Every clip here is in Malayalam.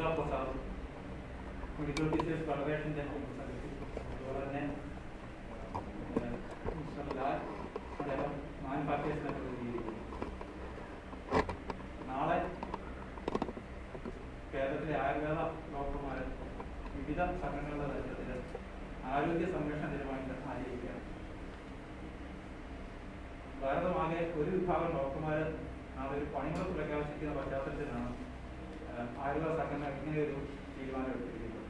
ദുർഗാപ്രസാദ് മെഡിക്കൽ ഓഫീസേഴ്സ് ഫെഡറേഷൻ്റെ അതുപോലെ തന്നെ മിസ്റ്റർ ലാൽ അദ്ദേഹം മാനുഫാക്ചേഴ്സിനെ പ്രതിനിധീകരിക്കുന്നു. നാളെ കേരളത്തിലെ ആയുർവേദ ഡോക്ടർമാർ വിവിധ സംഘടനകളുടെ നേതൃത്വത്തിൽ ആരോഗ്യ സംരക്ഷണ ദിനമായിട്ട് ആചരിക്കുകയാണ്. ഭാരതമാകെ ഒരു വിഭാഗം ഡോക്ടർമാർ നാളെ ഒരു പണിമുടക്ക് പ്രഖ്യാപിച്ചിരിക്കുന്ന പശ്ചാത്തലത്തിലാണ് ആയുർവേദ സംഘടന ഇങ്ങനെ ഒരു തീരുമാനം എടുത്തിരിക്കുന്നത്.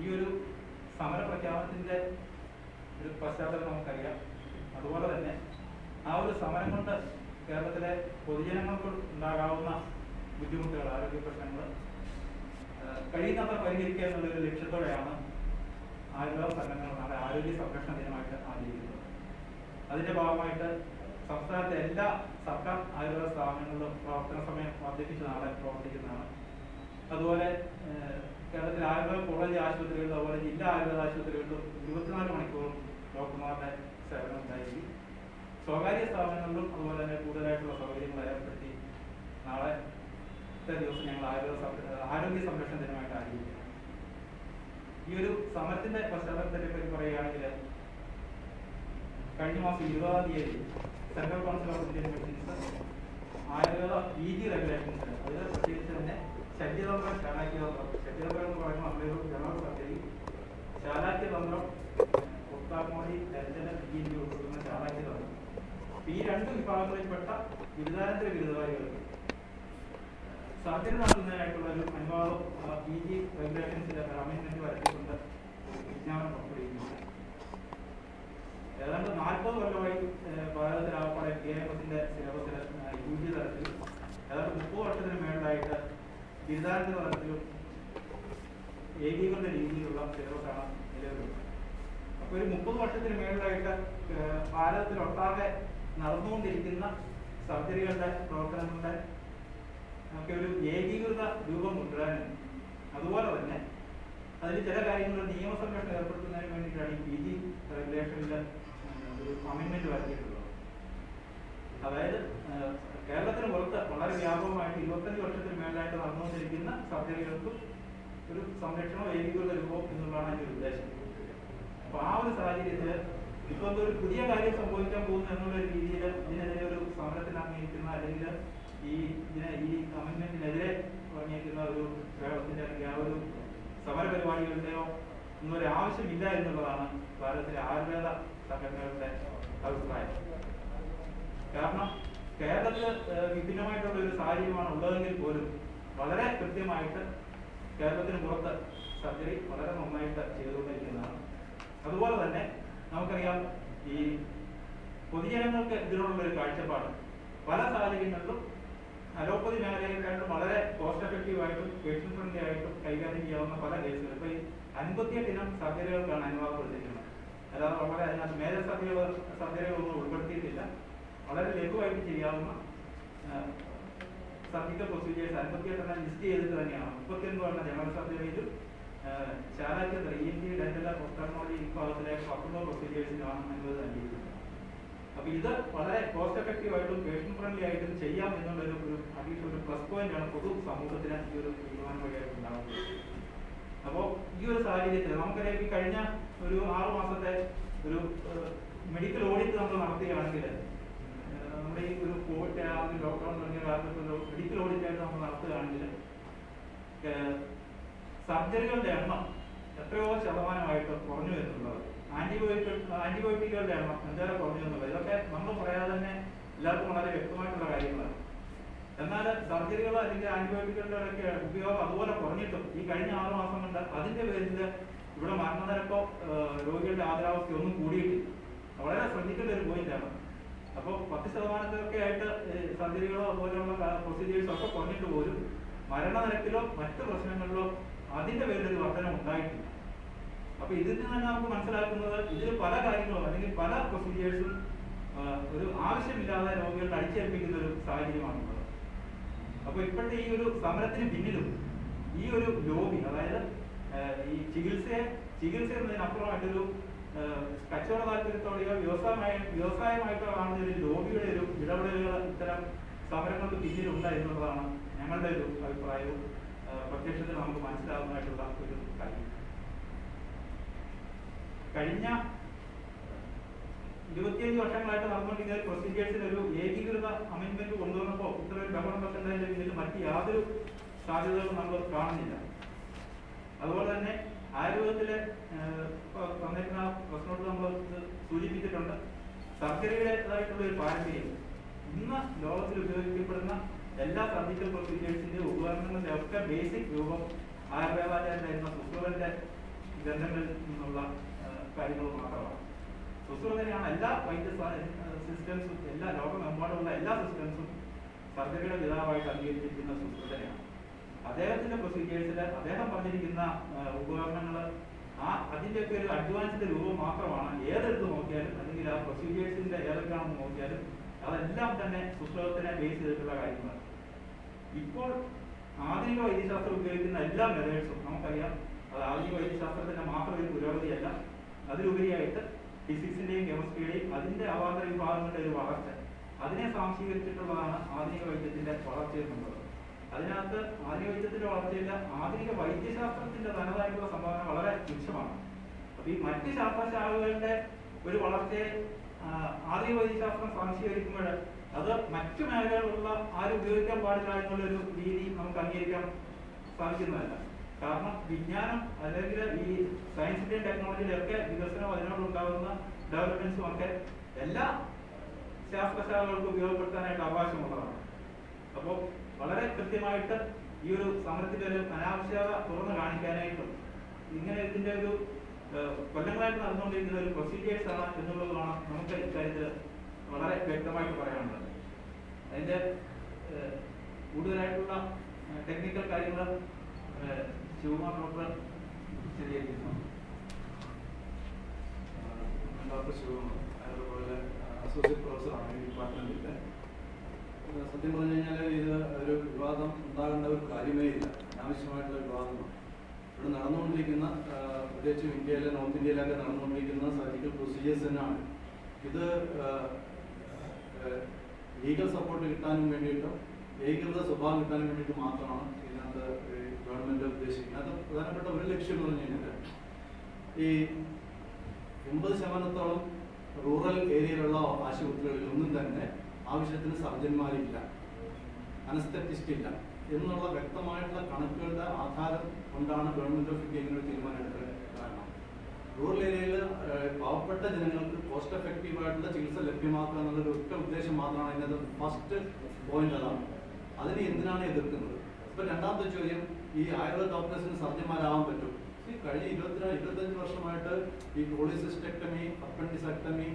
ഈ ഒരു സമര പ്രഖ്യാപനത്തിന്റെ ഒരു പശ്ചാത്തലം നമുക്കറിയാം. അതുപോലെ തന്നെ ആ ഒരു സമരം കൊണ്ട് കേരളത്തിലെ പൊതുജനങ്ങൾക്ക് ഉണ്ടാകാവുന്ന ബുദ്ധിമുട്ടുകൾ, ആരോഗ്യ പ്രശ്നങ്ങൾ കഴിയുന്നത്ര പരിഹരിക്കുക എന്നുള്ളൊരു ലക്ഷ്യത്തോടെയാണ് ആയുർവേദ സംഘടനകൾ നാളെ ആരോഗ്യ സംരക്ഷണ ദിനമായിട്ട് ആചരിക്കുന്നത്. അതിന്റെ ഭാഗമായിട്ട് സംസ്ഥാനത്തെ എല്ലാ സർക്കാർ ആയുർവേദ സ്ഥാപനങ്ങളിലും പ്രവർത്തന സമയം വർദ്ധിപ്പിച്ച് നാളെ പ്രവർത്തിക്കുന്നതാണ്. അതുപോലെ കേരളത്തിലെ ആയുർവേദ കോളേജ് ആശുപത്രികളിലും അതുപോലെ ജില്ലാ ആയുർവേദ ആശുപത്രികളിലും 24 മണിക്കൂറും ഡോക്ടർമാരുടെ സേവനം ഉണ്ടായിരിക്കും. സ്വകാര്യ സ്ഥാപനങ്ങളിലും അതുപോലെ തന്നെ കൂടുതലായിട്ടുള്ള സൗകര്യങ്ങൾ ഏർപ്പെടുത്തി നാളെ ദിവസം ഞങ്ങൾ ആരോഗ്യ സംരക്ഷണ ദിനമായിട്ട് ആചരിക്കും. ഈ ഒരു സമരത്തിന്റെ പശ്ചാത്തലത്തെ പറ്റി പറയുകയാണെങ്കിൽ കഴിഞ്ഞ മാസം 20-ാം തീയതി central council of Indian medicines Ayurveda PG regulations, അതിൽ പ്രത്യേകിച്ച് തന്നെ ശല്യതന്ത്രം, ശാലാക്യതന്ത്രം, ശല്യതന്ത്രം എന്ന് പറയുമ്പോൾ നമ്മുടെ ജനറൽ സർജറി, ശാലാക്യതന്ത്രം, ഒത്താമോടി, ദർജന PG ഉൾപ്പെടുന്ന ശാലാക്യതന്ത്രം, ഈ 2 വിഭാഗങ്ങളിൽപ്പെട്ട ബിരുദാനന്തര ബിരുദധാരികൾക്ക് സർജറി നടത്തുന്നതിനായിട്ടുള്ള ഒരു അനുവാദം PG റെഗുലേഷൻസിന്റെ അമെൻഡ്മെന്റ് വരുത്തിക്കൊണ്ട് വിജ്ഞാപനം പുറപ്പെടുവിക്കുന്നു. ഏതാണ്ട് 40 കൊല്ലമായി ഭാരതത്തിലാകപ്പാടെ KMSന്റെ സിലബസിൽ UG തലത്തിൽ ഏതാണ്ട് 30 വർഷത്തിന് മേളിലായിട്ട് ബിരുദാനന്തര തലത്തിലും ഏകീകൃത രീതിയിലുള്ള സിലബസാണ് നിലവിലുള്ളത്. അപ്പോൾ ഒരു 30 വർഷത്തിന് മേളിലായിട്ട് ഭാരതത്തിലൊട്ടാകെ നടന്നുകൊണ്ടിരിക്കുന്ന സർജറികളുടെ പ്രവർത്തനങ്ങളുടെ ഒക്കെ ഒരു ഏകീകൃത രൂപം കൊണ്ടുവരാനും അതുപോലെ തന്നെ അതിൽ ചില കാര്യങ്ങൾ നിയമസംരക്ഷണം ഏർപ്പെടുത്തുന്നതിന് വേണ്ടിയിട്ടാണ് ഈ PG റെഗുലേഷനിൽ ഒരു അമെൻഡ്മെന്റ് വരുത്തിയിട്ടുള്ളത്. അതായത് കേരളത്തിന് പുറത്ത് വളരെ വ്യാപകമായിട്ട് 25 വർഷത്തിന് മേലായിട്ട് നടന്നുകൊണ്ടിരിക്കുന്ന സർജറികൾക്കും ഒരു സംരക്ഷണവും ഏകീകൃത രൂപവും എന്നുള്ളതാണ് അതിന്റെ ഉദ്ദേശം. അപ്പൊ ആ ഒരു സാഹചര്യത്തിൽ ഇപ്പൊ ഒരു പുതിയ കാര്യം സംഭവിക്കാൻ പോകുന്നു എന്നുള്ള രീതിയിൽ ഇതിനെതിരെ ഒരു സമരത്തിൽ അംഗീകരിക്കുന്ന അല്ലെങ്കിൽ ഈ അമെൻമെന്റിനെതിരെ പറഞ്ഞിരിക്കുന്ന ഒരു കേരളത്തിന്റെ അല്ലെങ്കിൽ ആ ഒരു സമര പരിപാടികളുടെയോ ഒന്നും ഒരു ആവശ്യമില്ല എന്നുള്ളതാണ് ഭാരതത്തിലെ ആയുർവേദ സംഘടനകളുടെ അഭിപ്രായം. കാരണം കേരളത്തിൽ വിഭിന്നമായിട്ടുള്ള ഒരു സാഹചര്യമാണ് ഉള്ളതെങ്കിൽ പോലും വളരെ കൃത്യമായിട്ട് കേരളത്തിന് പുറത്ത് സർജറി വളരെ നന്നായിട്ട് ചെയ്തുകൊണ്ടിരിക്കുന്നതാണ്. അതുപോലെ തന്നെ നമുക്കറിയാം ഈ പൊതുജനങ്ങൾക്ക് ഇതിനോടുള്ള ഒരു കാഴ്ചപ്പാട് പല സാഹചര്യങ്ങളിലും അലോപ്പതി മേഖലയിലായിട്ടും വളരെ കോസ്റ്റ് എഫക്റ്റീവ് ആയിട്ടും പേഷ്യൻ ഫ്രണ്ട്ലി ആയിട്ടും കൈകാര്യം ചെയ്യാവുന്ന പല കേസുകൾ ഇപ്പൊ ഈ 58 ഇനം സർജറികൾക്കാണ് അനുവാദപ്പെടുത്തിയിരിക്കുന്നത്. അല്ലാതെ വളരെ അതിനകത്ത് മേജർ സർജറികളൊന്നും ഉൾപ്പെടുത്തിയിട്ടില്ല. വളരെ ലഘുവായിട്ട് ചെയ്യാവുന്ന സർജിക്കൽ പ്രൊസീജിയേഴ്സ് 58 ലിസ്റ്റ് ചെയ്തിട്ട് തന്നെയാണ്. 39 ജനറൽ സർജറിയിലും ശാലാക്യതന്ത്രം ENT, ഡെന്റൽ, ഒഫ്താൽമോളജി വിഭാഗത്തിലെ 19 പ്രൊസീജിയേഴ്സിനാണ് അനുമതി നൽകിയിരിക്കുന്നത്. അപ്പൊ ഇത് വളരെ കോസ്റ്റ് എഫക്റ്റീവ് ആയിട്ടും പേഷ്യൻ ഫ്രണ്ട്ലി ആയിട്ടും ചെയ്യാം എന്നുള്ള ഒരു പ്ലസ് പോയിന്റ് ആണ് പൊതു സമൂഹത്തിന് ഈ ഒരു തീരുമാനം വഴിയായിട്ട് ഉണ്ടാകുന്നത്. അപ്പോൾ ഈ ഒരു സാഹചര്യത്തിൽ നമുക്കറിയാം ഈ കഴിഞ്ഞ ഒരു 6 മാസത്തെ ഒരു മെഡിക്കൽ ഓഡിറ്റ് നമ്മൾ നടത്തുകയാണെങ്കിൽ നമ്മുടെ ഈ ഒരു കോവിഡ് ലോക്ക്ഡൌൺ തുടങ്ങിയ കാലത്ത് ഒരു മെഡിക്കൽ ഓഡിറ്റ് ആയിട്ട് നമ്മൾ നടത്തുകയാണെങ്കിൽ സർജറികളുടെ എണ്ണം എത്രയോ ശതമാനമായിട്ട് കുറഞ്ഞു വരുന്നുള്ളത്, ആന്റിബയോട്ടിക്കുകളുടെ എണ്ണം എന്തേലും കുറഞ്ഞു എന്നുള്ളത് ഇതൊക്കെ നമ്മൾ പറയാതെ തന്നെ എല്ലാവർക്കും വളരെ വ്യക്തമായിട്ടുള്ള കാര്യങ്ങളാണ്. എന്നാൽ സർജറികൾ അല്ലെങ്കിൽ ആന്റിബയോട്ടിക്കുകളുടെ ഒക്കെ ഉപയോഗം അതുപോലെ കുറഞ്ഞിട്ടും ഈ കഴിഞ്ഞ 6 മാസം കൊണ്ട് അതിന്റെ പേരിൽ ഇവിടെ മരണനിരക്കോ രോഗികളുടെ ആദരാവസ്ഥയോ ഒന്നും കൂടിയിട്ടില്ല. വളരെ ശ്രദ്ധിക്കേണ്ട ഒരു പോയിന്റാണ്. അപ്പോൾ 10% ആയിട്ട് സർജറികളോ അതുപോലെയുള്ള പ്രൊസീജിയേഴ്സോ ഒക്കെ കുറഞ്ഞിട്ട് പോലും മരണനിരക്കിലോ മറ്റു പ്രശ്നങ്ങളിലോ അതിന്റെ പേരിൽ ഒരു വർധനം ഉണ്ടായിട്ടില്ല. അപ്പൊ ഇതിൽ നിന്ന് തന്നെ നമുക്ക് മനസ്സിലാക്കുന്നത് ഇതിൽ പല കാര്യങ്ങളും അല്ലെങ്കിൽ പല പ്രൊസീജിയേഴ്സും ഒരു ആവശ്യമില്ലാതെ രോഗികളുടെ അടിച്ചേൽപ്പിക്കുന്ന ഒരു സാഹചര്യമാണുള്ളത്. അപ്പൊ ഇപ്പോഴത്തെ ഈ ഒരു സമരത്തിന് പിന്നിലും ഈ ഒരു ലോബി, അതായത് ഈ ചികിത്സ എന്നതിനപ്പുറമായിട്ടൊരു കച്ചവട താല്പര്യത്തോടെയോ വ്യവസായമായിട്ടോ കാണുന്ന ഒരു ലോബിയുടെ ഒരു ഇടപെടലുകൾ ഇത്തരം സമരങ്ങൾക്ക് പിന്നിലുണ്ട് എന്നുള്ളതാണ് ഞങ്ങളുടെ ഒരു അഭിപ്രായവും പ്രത്യക്ഷത്തിൽ നമുക്ക് മനസ്സിലാവുന്നതായിട്ടുള്ള ഒരു കാര്യം. കഴിഞ്ഞ 25 വർഷങ്ങളായിട്ട് നടന്നുകൊണ്ടിരിക്കുന്ന പ്രൊസീജിയേഴ്സിൽ ഒരു ഏകീകൃത അമെന്റ്മെന്റ് കൊണ്ടുവന്നപ്പോൾ ഇത്ര ഒരു ബഹളം വെക്കുന്നതിന്റെ പിന്നിൽ മറ്റ് യാതൊരു സാധ്യതകളും നമ്മൾ കാണുന്നില്ല. അതുപോലെ തന്നെ ആയുർവേദത്തിലെ വന്നിരിക്കുന്ന പ്രശ്നത്തോട് നമ്മൾ സൂചിപ്പിച്ചിട്ടുണ്ട്. സർജറിയുടേതായിട്ടുള്ള ഒരു പാരമ്പര്യം ഇന്ന് ലോകത്തിൽ ഉപയോഗിക്കപ്പെടുന്ന എല്ലാ സർജിക്കൽ പ്രൊസീജിയേഴ്സിന്റെ ഉപകരണങ്ങളുടെ ഒക്കെ ബേസിക് രൂപം ആയുർവേദാചാര്യനായിരുന്ന സുശ്രുതന്റെ ഗ്രന്ഥങ്ങളിൽ നിന്നുള്ള കാര്യങ്ങൾ മാത്രമാണ്. സുശ്രുത തന്നെയാണ് എല്ലാ വൈദ്യ സിസ്റ്റംസും, എല്ലാ ലോകമെമ്പാടുമുള്ള എല്ലാ സിസ്റ്റംസും സർജറിയുടെ പിതാവായിട്ട് അംഗീകരിച്ചിരിക്കുന്ന സുശ്രുതനെയാണ്. അദ്ദേഹത്തിന്റെ പ്രൊസീജിയേഴ്സിൽ അദ്ദേഹം പറഞ്ഞിരിക്കുന്ന ഉപകരണങ്ങൾ അതിന്റെയൊക്കെ ഒരു അഡ്വാൻസ്ഡ് രൂപം മാത്രമാണ്. ഏതെടുത്ത് നോക്കിയാലും അല്ലെങ്കിൽ ആ പ്രൊസീജിയേഴ്സിന്റെ ഏതൊക്കെയാണെന്ന് നോക്കിയാലും അതെല്ലാം തന്നെ സുശ്രുതത്തിനെ ബേസ് ചെയ്തിട്ടുള്ള കാര്യങ്ങൾ. ഇപ്പോൾ ആധുനിക വൈദ്യശാസ്ത്രം ഉപയോഗിക്കുന്ന എല്ലാ മെത്തേഡ്സും നമുക്കറിയാം, അത് ആധുനിക വൈദ്യശാസ്ത്രത്തിന്റെ മാത്രം ഒരു പുരോഗതിയല്ല, അതിലുപരിയായിട്ട് ഫിസിക്സിന്റെയും കെമിസ്ട്രിയുടെയും അതിന്റെ അവാന്തര വിഭാഗങ്ങളുടെ ഒരു വളർച്ച, അതിനെ സ്വാംശീകരിച്ചിട്ടുള്ളതാണ് ആധുനിക വൈദ്യത്തിന്റെ വളർച്ച എന്നുള്ളത്. അതിനകത്ത് ആധുനിക വൈദ്യത്തിന്റെ വളർച്ചയില്ല, ആധുനിക വൈദ്യശാസ്ത്രത്തിന്റെ തനതായിട്ടുള്ള സംഭാവന വളരെ തുച്ഛമാണ്. അപ്പൊ ഈ മറ്റ് ശാസ്ത്രശാഖകളുടെ ഒരു വളർച്ചയെ ആധുനിക വൈദ്യശാസ്ത്രം സ്വാംശീകരിക്കുമ്പോൾ അത് മറ്റു മേഖലകളിലുള്ള ആരും ഉപയോഗിക്കാൻ പാടില്ല എന്നുള്ളൊരു രീതി നമുക്ക് അംഗീകരിക്കാൻ സാധിക്കുന്നതല്ല. കാരണം വിജ്ഞാനം അല്ലെങ്കിൽ ഈ സയൻസിന്റെയും ടെക്നോളജിയുടെ ഒക്കെ വികസനം, അതിനോടുണ്ടാകുന്ന ഡെവലപ്മെന്റ്സും ഒക്കെ എല്ലാ ശാസ്ത്രശാഖകൾക്കും ഉപയോഗപ്പെടുത്താനായിട്ട് അവകാശമുള്ളതാണ്. അപ്പോൾ വളരെ കൃത്യമായിട്ട് ഈ ഒരു സമരത്തിന്റെ ഒരു അനാവശ്യത തുറന്നു കാണിക്കാനായിട്ടും ഇങ്ങനെ ഇതിന്റെ ഒരു കൊല്ലങ്ങളായിട്ട് നടന്നുകൊണ്ടിരിക്കുന്ന ഒരു പ്രൊസീജിയേഴ്സ് ആണ് എന്നുള്ളതാണ് നമുക്ക് ഇക്കാര്യത്തിൽ വളരെ വ്യക്തമായിട്ട് പറയാനുള്ളത്. അതിന്റെ കൂടുതലായിട്ടുള്ള ടെക്നിക്കൽ കാര്യങ്ങൾ ശിവകുമാർ ഡോക്ടർ ശരിയായിരിക്കുന്നു. ഡോക്ടർ ശിവകുമാർ അതുപോലെ അസോസിയേറ്റ് പ്രൊഫസറാണ് ഈ ഡിപ്പാർട്ട്മെന്റിന്റെ. സത്യം പറഞ്ഞു കഴിഞ്ഞാൽ ഇത് ഒരു വിവാദം ഉണ്ടാകേണ്ട ഒരു കാര്യമേ ഇല്ല, അനാവശ്യമായിട്ടുള്ള വിവാദമാണ്. ഇവിടെ നടന്നുകൊണ്ടിരിക്കുന്ന പ്രത്യേകിച്ചും ഇന്ത്യയിലെ നോർത്ത് ഇന്ത്യയിലൊക്കെ നടന്നുകൊണ്ടിരിക്കുന്ന സർജിക്കൽ പ്രൊസീജിയേഴ്സ് തന്നെയാണ്. ഇത് ലീഗൽ സപ്പോർട്ട് കിട്ടാനും വേണ്ടിയിട്ടും ഏകീകൃത സ്വഭാവം കിട്ടാനും വേണ്ടിയിട്ട് മാത്രമാണ് ഇതിനകത്ത് ഗവൺമെന്റ് ഉദ്ദേശിക്കുന്നത്. അത് പ്രധാനപ്പെട്ട ഒരു ലക്ഷ്യം എന്ന് പറഞ്ഞു കഴിഞ്ഞാൽ ഈ 80% റൂറൽ ഏരിയയിലുള്ള ആശുപത്രികളിൽ ഒന്നും തന്നെ ആവശ്യത്തിന് സർജന്മാരില്ല, അനസ്തെറ്റിസ്റ്റ് ഇല്ല എന്നുള്ള വ്യക്തമായിട്ടുള്ള കണക്കുകളുടെ ആധാരം കൊണ്ടാണ് ഗവൺമെന്റ് ഓഫ് ഇന്ത്യ ഇങ്ങനെ ഒരു തീരുമാനം എടുത്തത്. കാരണം റൂറൽ ഏരിയയിൽ പാവപ്പെട്ട ജനങ്ങൾക്ക് കോസ്റ്റ് എഫക്റ്റീവ് ആയിട്ടുള്ള ചികിത്സ ലഭ്യമാക്കുക എന്നുള്ളൊരു ഒറ്റ ഉദ്ദേശം മാത്രമാണ് അതിനകത്ത് ഫസ്റ്റ് പോയിന്റ്. അതാണ് അതിന് എന്തിനാണ് എതിർക്കുന്നത്. ഇപ്പൊ രണ്ടാമത്തെ ചോദ്യം, ഈ ആയുർവേദ ഡോക്ടേഴ്സിന് സർജന്മാരാവാൻ പറ്റും? കഴിഞ്ഞ 25 വർഷമായിട്ട് ഈ പോളിസിസ്റ്റെക്ടമി, അപ്പൻഡിസെക്ടമി,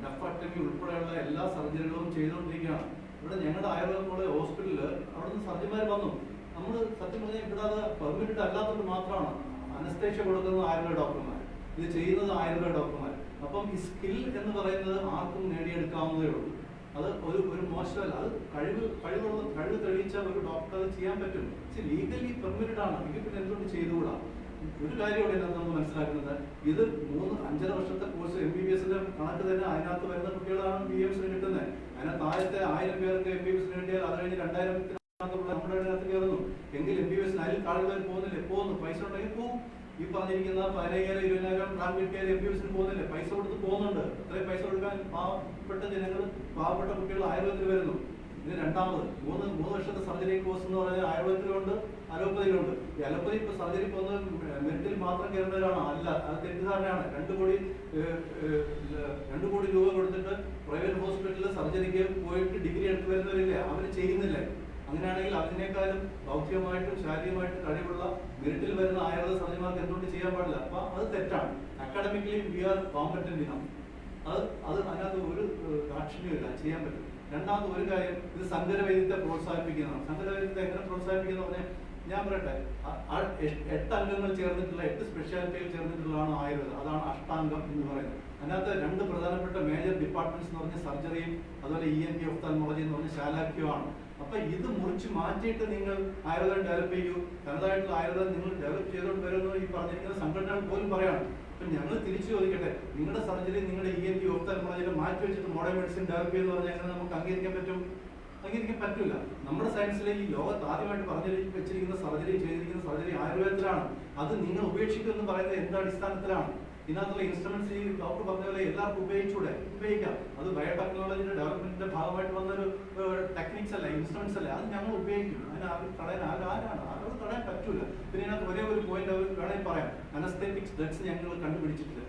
നെഫ്രക്ടമി ഉൾപ്പെടെയുള്ള എല്ലാ സർജറികളും ചെയ്തുകൊണ്ടിരിക്കുകയാണ്. ഇവിടെ ഞങ്ങളുടെ ആയുർവേദ കോളേജ് ഹോസ്പിറ്റലിൽ അവിടെ നിന്ന് സർജന്മാർ വന്നു. നമ്മൾ സത്യം പറഞ്ഞാൽ ഇവിടെ അത് പെർമിറ്റഡ് അല്ലാത്തത് മാത്രമാണ് അനസ്തേഷ്യ കൊടുക്കുന്നത് ആയുർവേദ ഡോക്ടർമാർ, ഇത് ചെയ്യുന്നത് ആയുർവേദ ഡോക്ടർമാർ. അപ്പം ഈ സ്കിൽ എന്ന് പറയുന്നത് ആർക്കും നേടിയെടുക്കാവുന്നതേ ഉള്ളൂ. അത് ഒരു മോശമല്ല, അത് കഴിവ് തെളിയിച്ച ഒരു ഡോക്ടർ അത് ചെയ്യാൻ പറ്റും. പക്ഷെ ലീഗലി പെർമിറ്റഡ് ആണ്, എങ്കിൽ പിന്നെ എന്തുകൊണ്ട് ചെയ്തുകൂടാ? ഒരു കാര്യം ഇവിടെ നമ്മൾ മനസ്സിലാക്കുന്നത്, ഇത് 3-5.5 വർഷത്തെ കോഴ്സ് MBBSന്റെ കണക്ക് തന്നെ അതിനകത്ത് വരുന്ന കുട്ടികളാണ് BMSന് കിട്ടുന്നത്. അതിനകത്ത് ആദ്യത്തെ 1000 പേർക്ക് MBBSന് കിട്ടിയാൽ അത് കഴിഞ്ഞ് 2000 നമ്മുടെ അതിനകത്ത് കയറുന്നു. എങ്കിൽ MBBSന് അതിൽ ആളുകൾ പോകുന്നില്ലേ? പോകുന്നു. പൈസ ഉണ്ടെങ്കിൽ പോകും. ഈ പറഞ്ഞിരിക്കുന്ന 15,000-20,000 പ്ലാൻ കിട്ടിയാൽ MBBSന് പോകുന്നില്ലേ? പൈസ കൊടുത്ത് പോകുന്നുണ്ട്. അത്രയും പൈസ കൊടുക്കാൻ പാവപ്പെട്ട ജനങ്ങൾ, പാവപ്പെട്ട കുട്ടികൾ ആയുർവേദത്തിൽ വരുന്നു. ഇത് രണ്ടാമത് 3 വർഷത്തെ സർജറി കോഴ്സ് എന്ന് പറഞ്ഞാൽ ആയുർവേദത്തിലുണ്ട്, അലോപ്പതിയിലുണ്ട്. ഈ അലോപ്പതി ഇപ്പൊ സർജറി പോകുന്നത് മെറിറ്റിൽ മാത്രം കയറുന്നവരാണ്. അല്ല, അത് തെറ്റിദ്ധാരണയാണ്. 2 കോടി രൂപ കൊടുത്തിട്ട് പ്രൈവറ്റ് ഹോസ്പിറ്റലിൽ സർജറിക്ക് പോയിട്ട് ഡിഗ്രി എടുത്ത് വരുന്നവരില്ലേ, അവർ ചെയ്യുന്നില്ല. അങ്ങനെയാണെങ്കിൽ അതിനേക്കാളും ഭൗതികമായിട്ടും ശാരീരികമായിട്ടും കഴിവുള്ള മെറിറ്റിൽ വരുന്ന ആയുർവേദ സർജന്മാർക്ക് എന്തുകൊണ്ട് ചെയ്യാൻ പാടില്ല? അപ്പൊ അത് തെറ്റാണ്. അക്കാഡമിക്കലി വി ആർ കോമ്പറ്റന്റ് ഇനം. അത് അതിനകത്ത് ഒരു ദാക്ഷിണ്യമില്ല, ചെയ്യാൻ പറ്റും. രണ്ടാമത് ഒരു കാര്യം, ഇത് സങ്കരവൈദ്യത്തെ പ്രോത്സാഹിപ്പിക്കുന്നതാണ്. സങ്കരവൈദ്യത്തെ എങ്ങനെ പ്രോത്സാഹിപ്പിക്കുന്ന പറഞ്ഞാൽ ഞാൻ പറയട്ടെ, 8 അംഗങ്ങൾ ചേർന്നിട്ടുള്ള 8 സ്പെഷ്യാലിറ്റികൾ ചേർന്നിട്ടുള്ളതാണ് ആയുർവേദം. അതാണ് അഷ്ടാംഗം എന്ന് പറയുന്നത്. അതിനകത്ത് 2 പ്രധാനപ്പെട്ട മേജർ ഡിപ്പാർട്ട്മെന്റ്സ് എന്ന് പറഞ്ഞ സർജറിയും അതുപോലെ ENT ഒഫ്താൽമോളജി എന്ന് പറഞ്ഞ ശാലാക്യമാണ്. അപ്പൊ ഇത് മുറിച്ച് മാറ്റിയിട്ട് നിങ്ങൾ ആയുർവേദം ഡെവലപ്പ് ചെയ്യൂ, തനതായിട്ടുള്ള ആയുർവേദം നിങ്ങൾ ഡെവലപ്പ് ചെയ്തുകൊണ്ട് വരുമെന്ന് ഈ പറഞ്ഞിരിക്കുന്ന സംഘടനകൾ പോലും പറയാണ്. അപ്പൊ ഞങ്ങൾ തിരിച്ചു ചോദിക്കട്ടെ, നിങ്ങളുടെ സർജറി നിങ്ങളുടെ ENT ഒഫ്താൽമോളജിയിൽ മാറ്റി വെച്ചിട്ട് മോഡേൺ മെഡിസിൻ ഡെവലപ്പ് ചെയ്യുന്ന പറഞ്ഞാൽ എങ്ങനെ നമുക്ക് അംഗീകരിക്കാൻ പറ്റും? അംഗീകരിക്കാൻ പറ്റില്ല. നമ്മുടെ സയൻസിലെ ഈ ലോകത്ത് ആദ്യമായിട്ട് പറഞ്ഞു വെച്ചിരിക്കുന്ന ചെയ്തിരിക്കുന്ന സർജറി ആയുർവേദത്തിലാണ്. അത് നിങ്ങൾ ഉപേക്ഷിക്കുമെന്ന് പറയുന്നത് എന്ത് അടിസ്ഥാനത്തിലാണ്? ഇതിനകത്തുള്ള ഇൻസ്ട്രുമെന്റ്സ് ഈ ഡോക്ടർ പറഞ്ഞ പോലെ എല്ലാവർക്കും ഉപയോഗിക്കാം. അത് ബയോടെക്നോളജിയുടെ ഡെവലപ്മെന്റിന്റെ ഭാഗമായിട്ട് വന്നൊരു ടെക്നിക്സ് അല്ല, ഇൻസ്ട്രുമെന്റ്സ് അല്ല. അത് ഞങ്ങൾ ഉപയോഗിക്കും. അതിന് അവർ തടയാൻ ആരാണ്? അവർക്ക് തടയാൻ പറ്റൂല. പിന്നെ ഇതിനകത്ത് ഒരേ ഒരു പോയിന്റ് അവർ വേണമെങ്കിൽ പറയാം, അനസ്തെറ്റിക്സ് ഡ്രഗ്സ് ഞങ്ങൾ കണ്ടുപിടിച്ചിട്ടില്ല.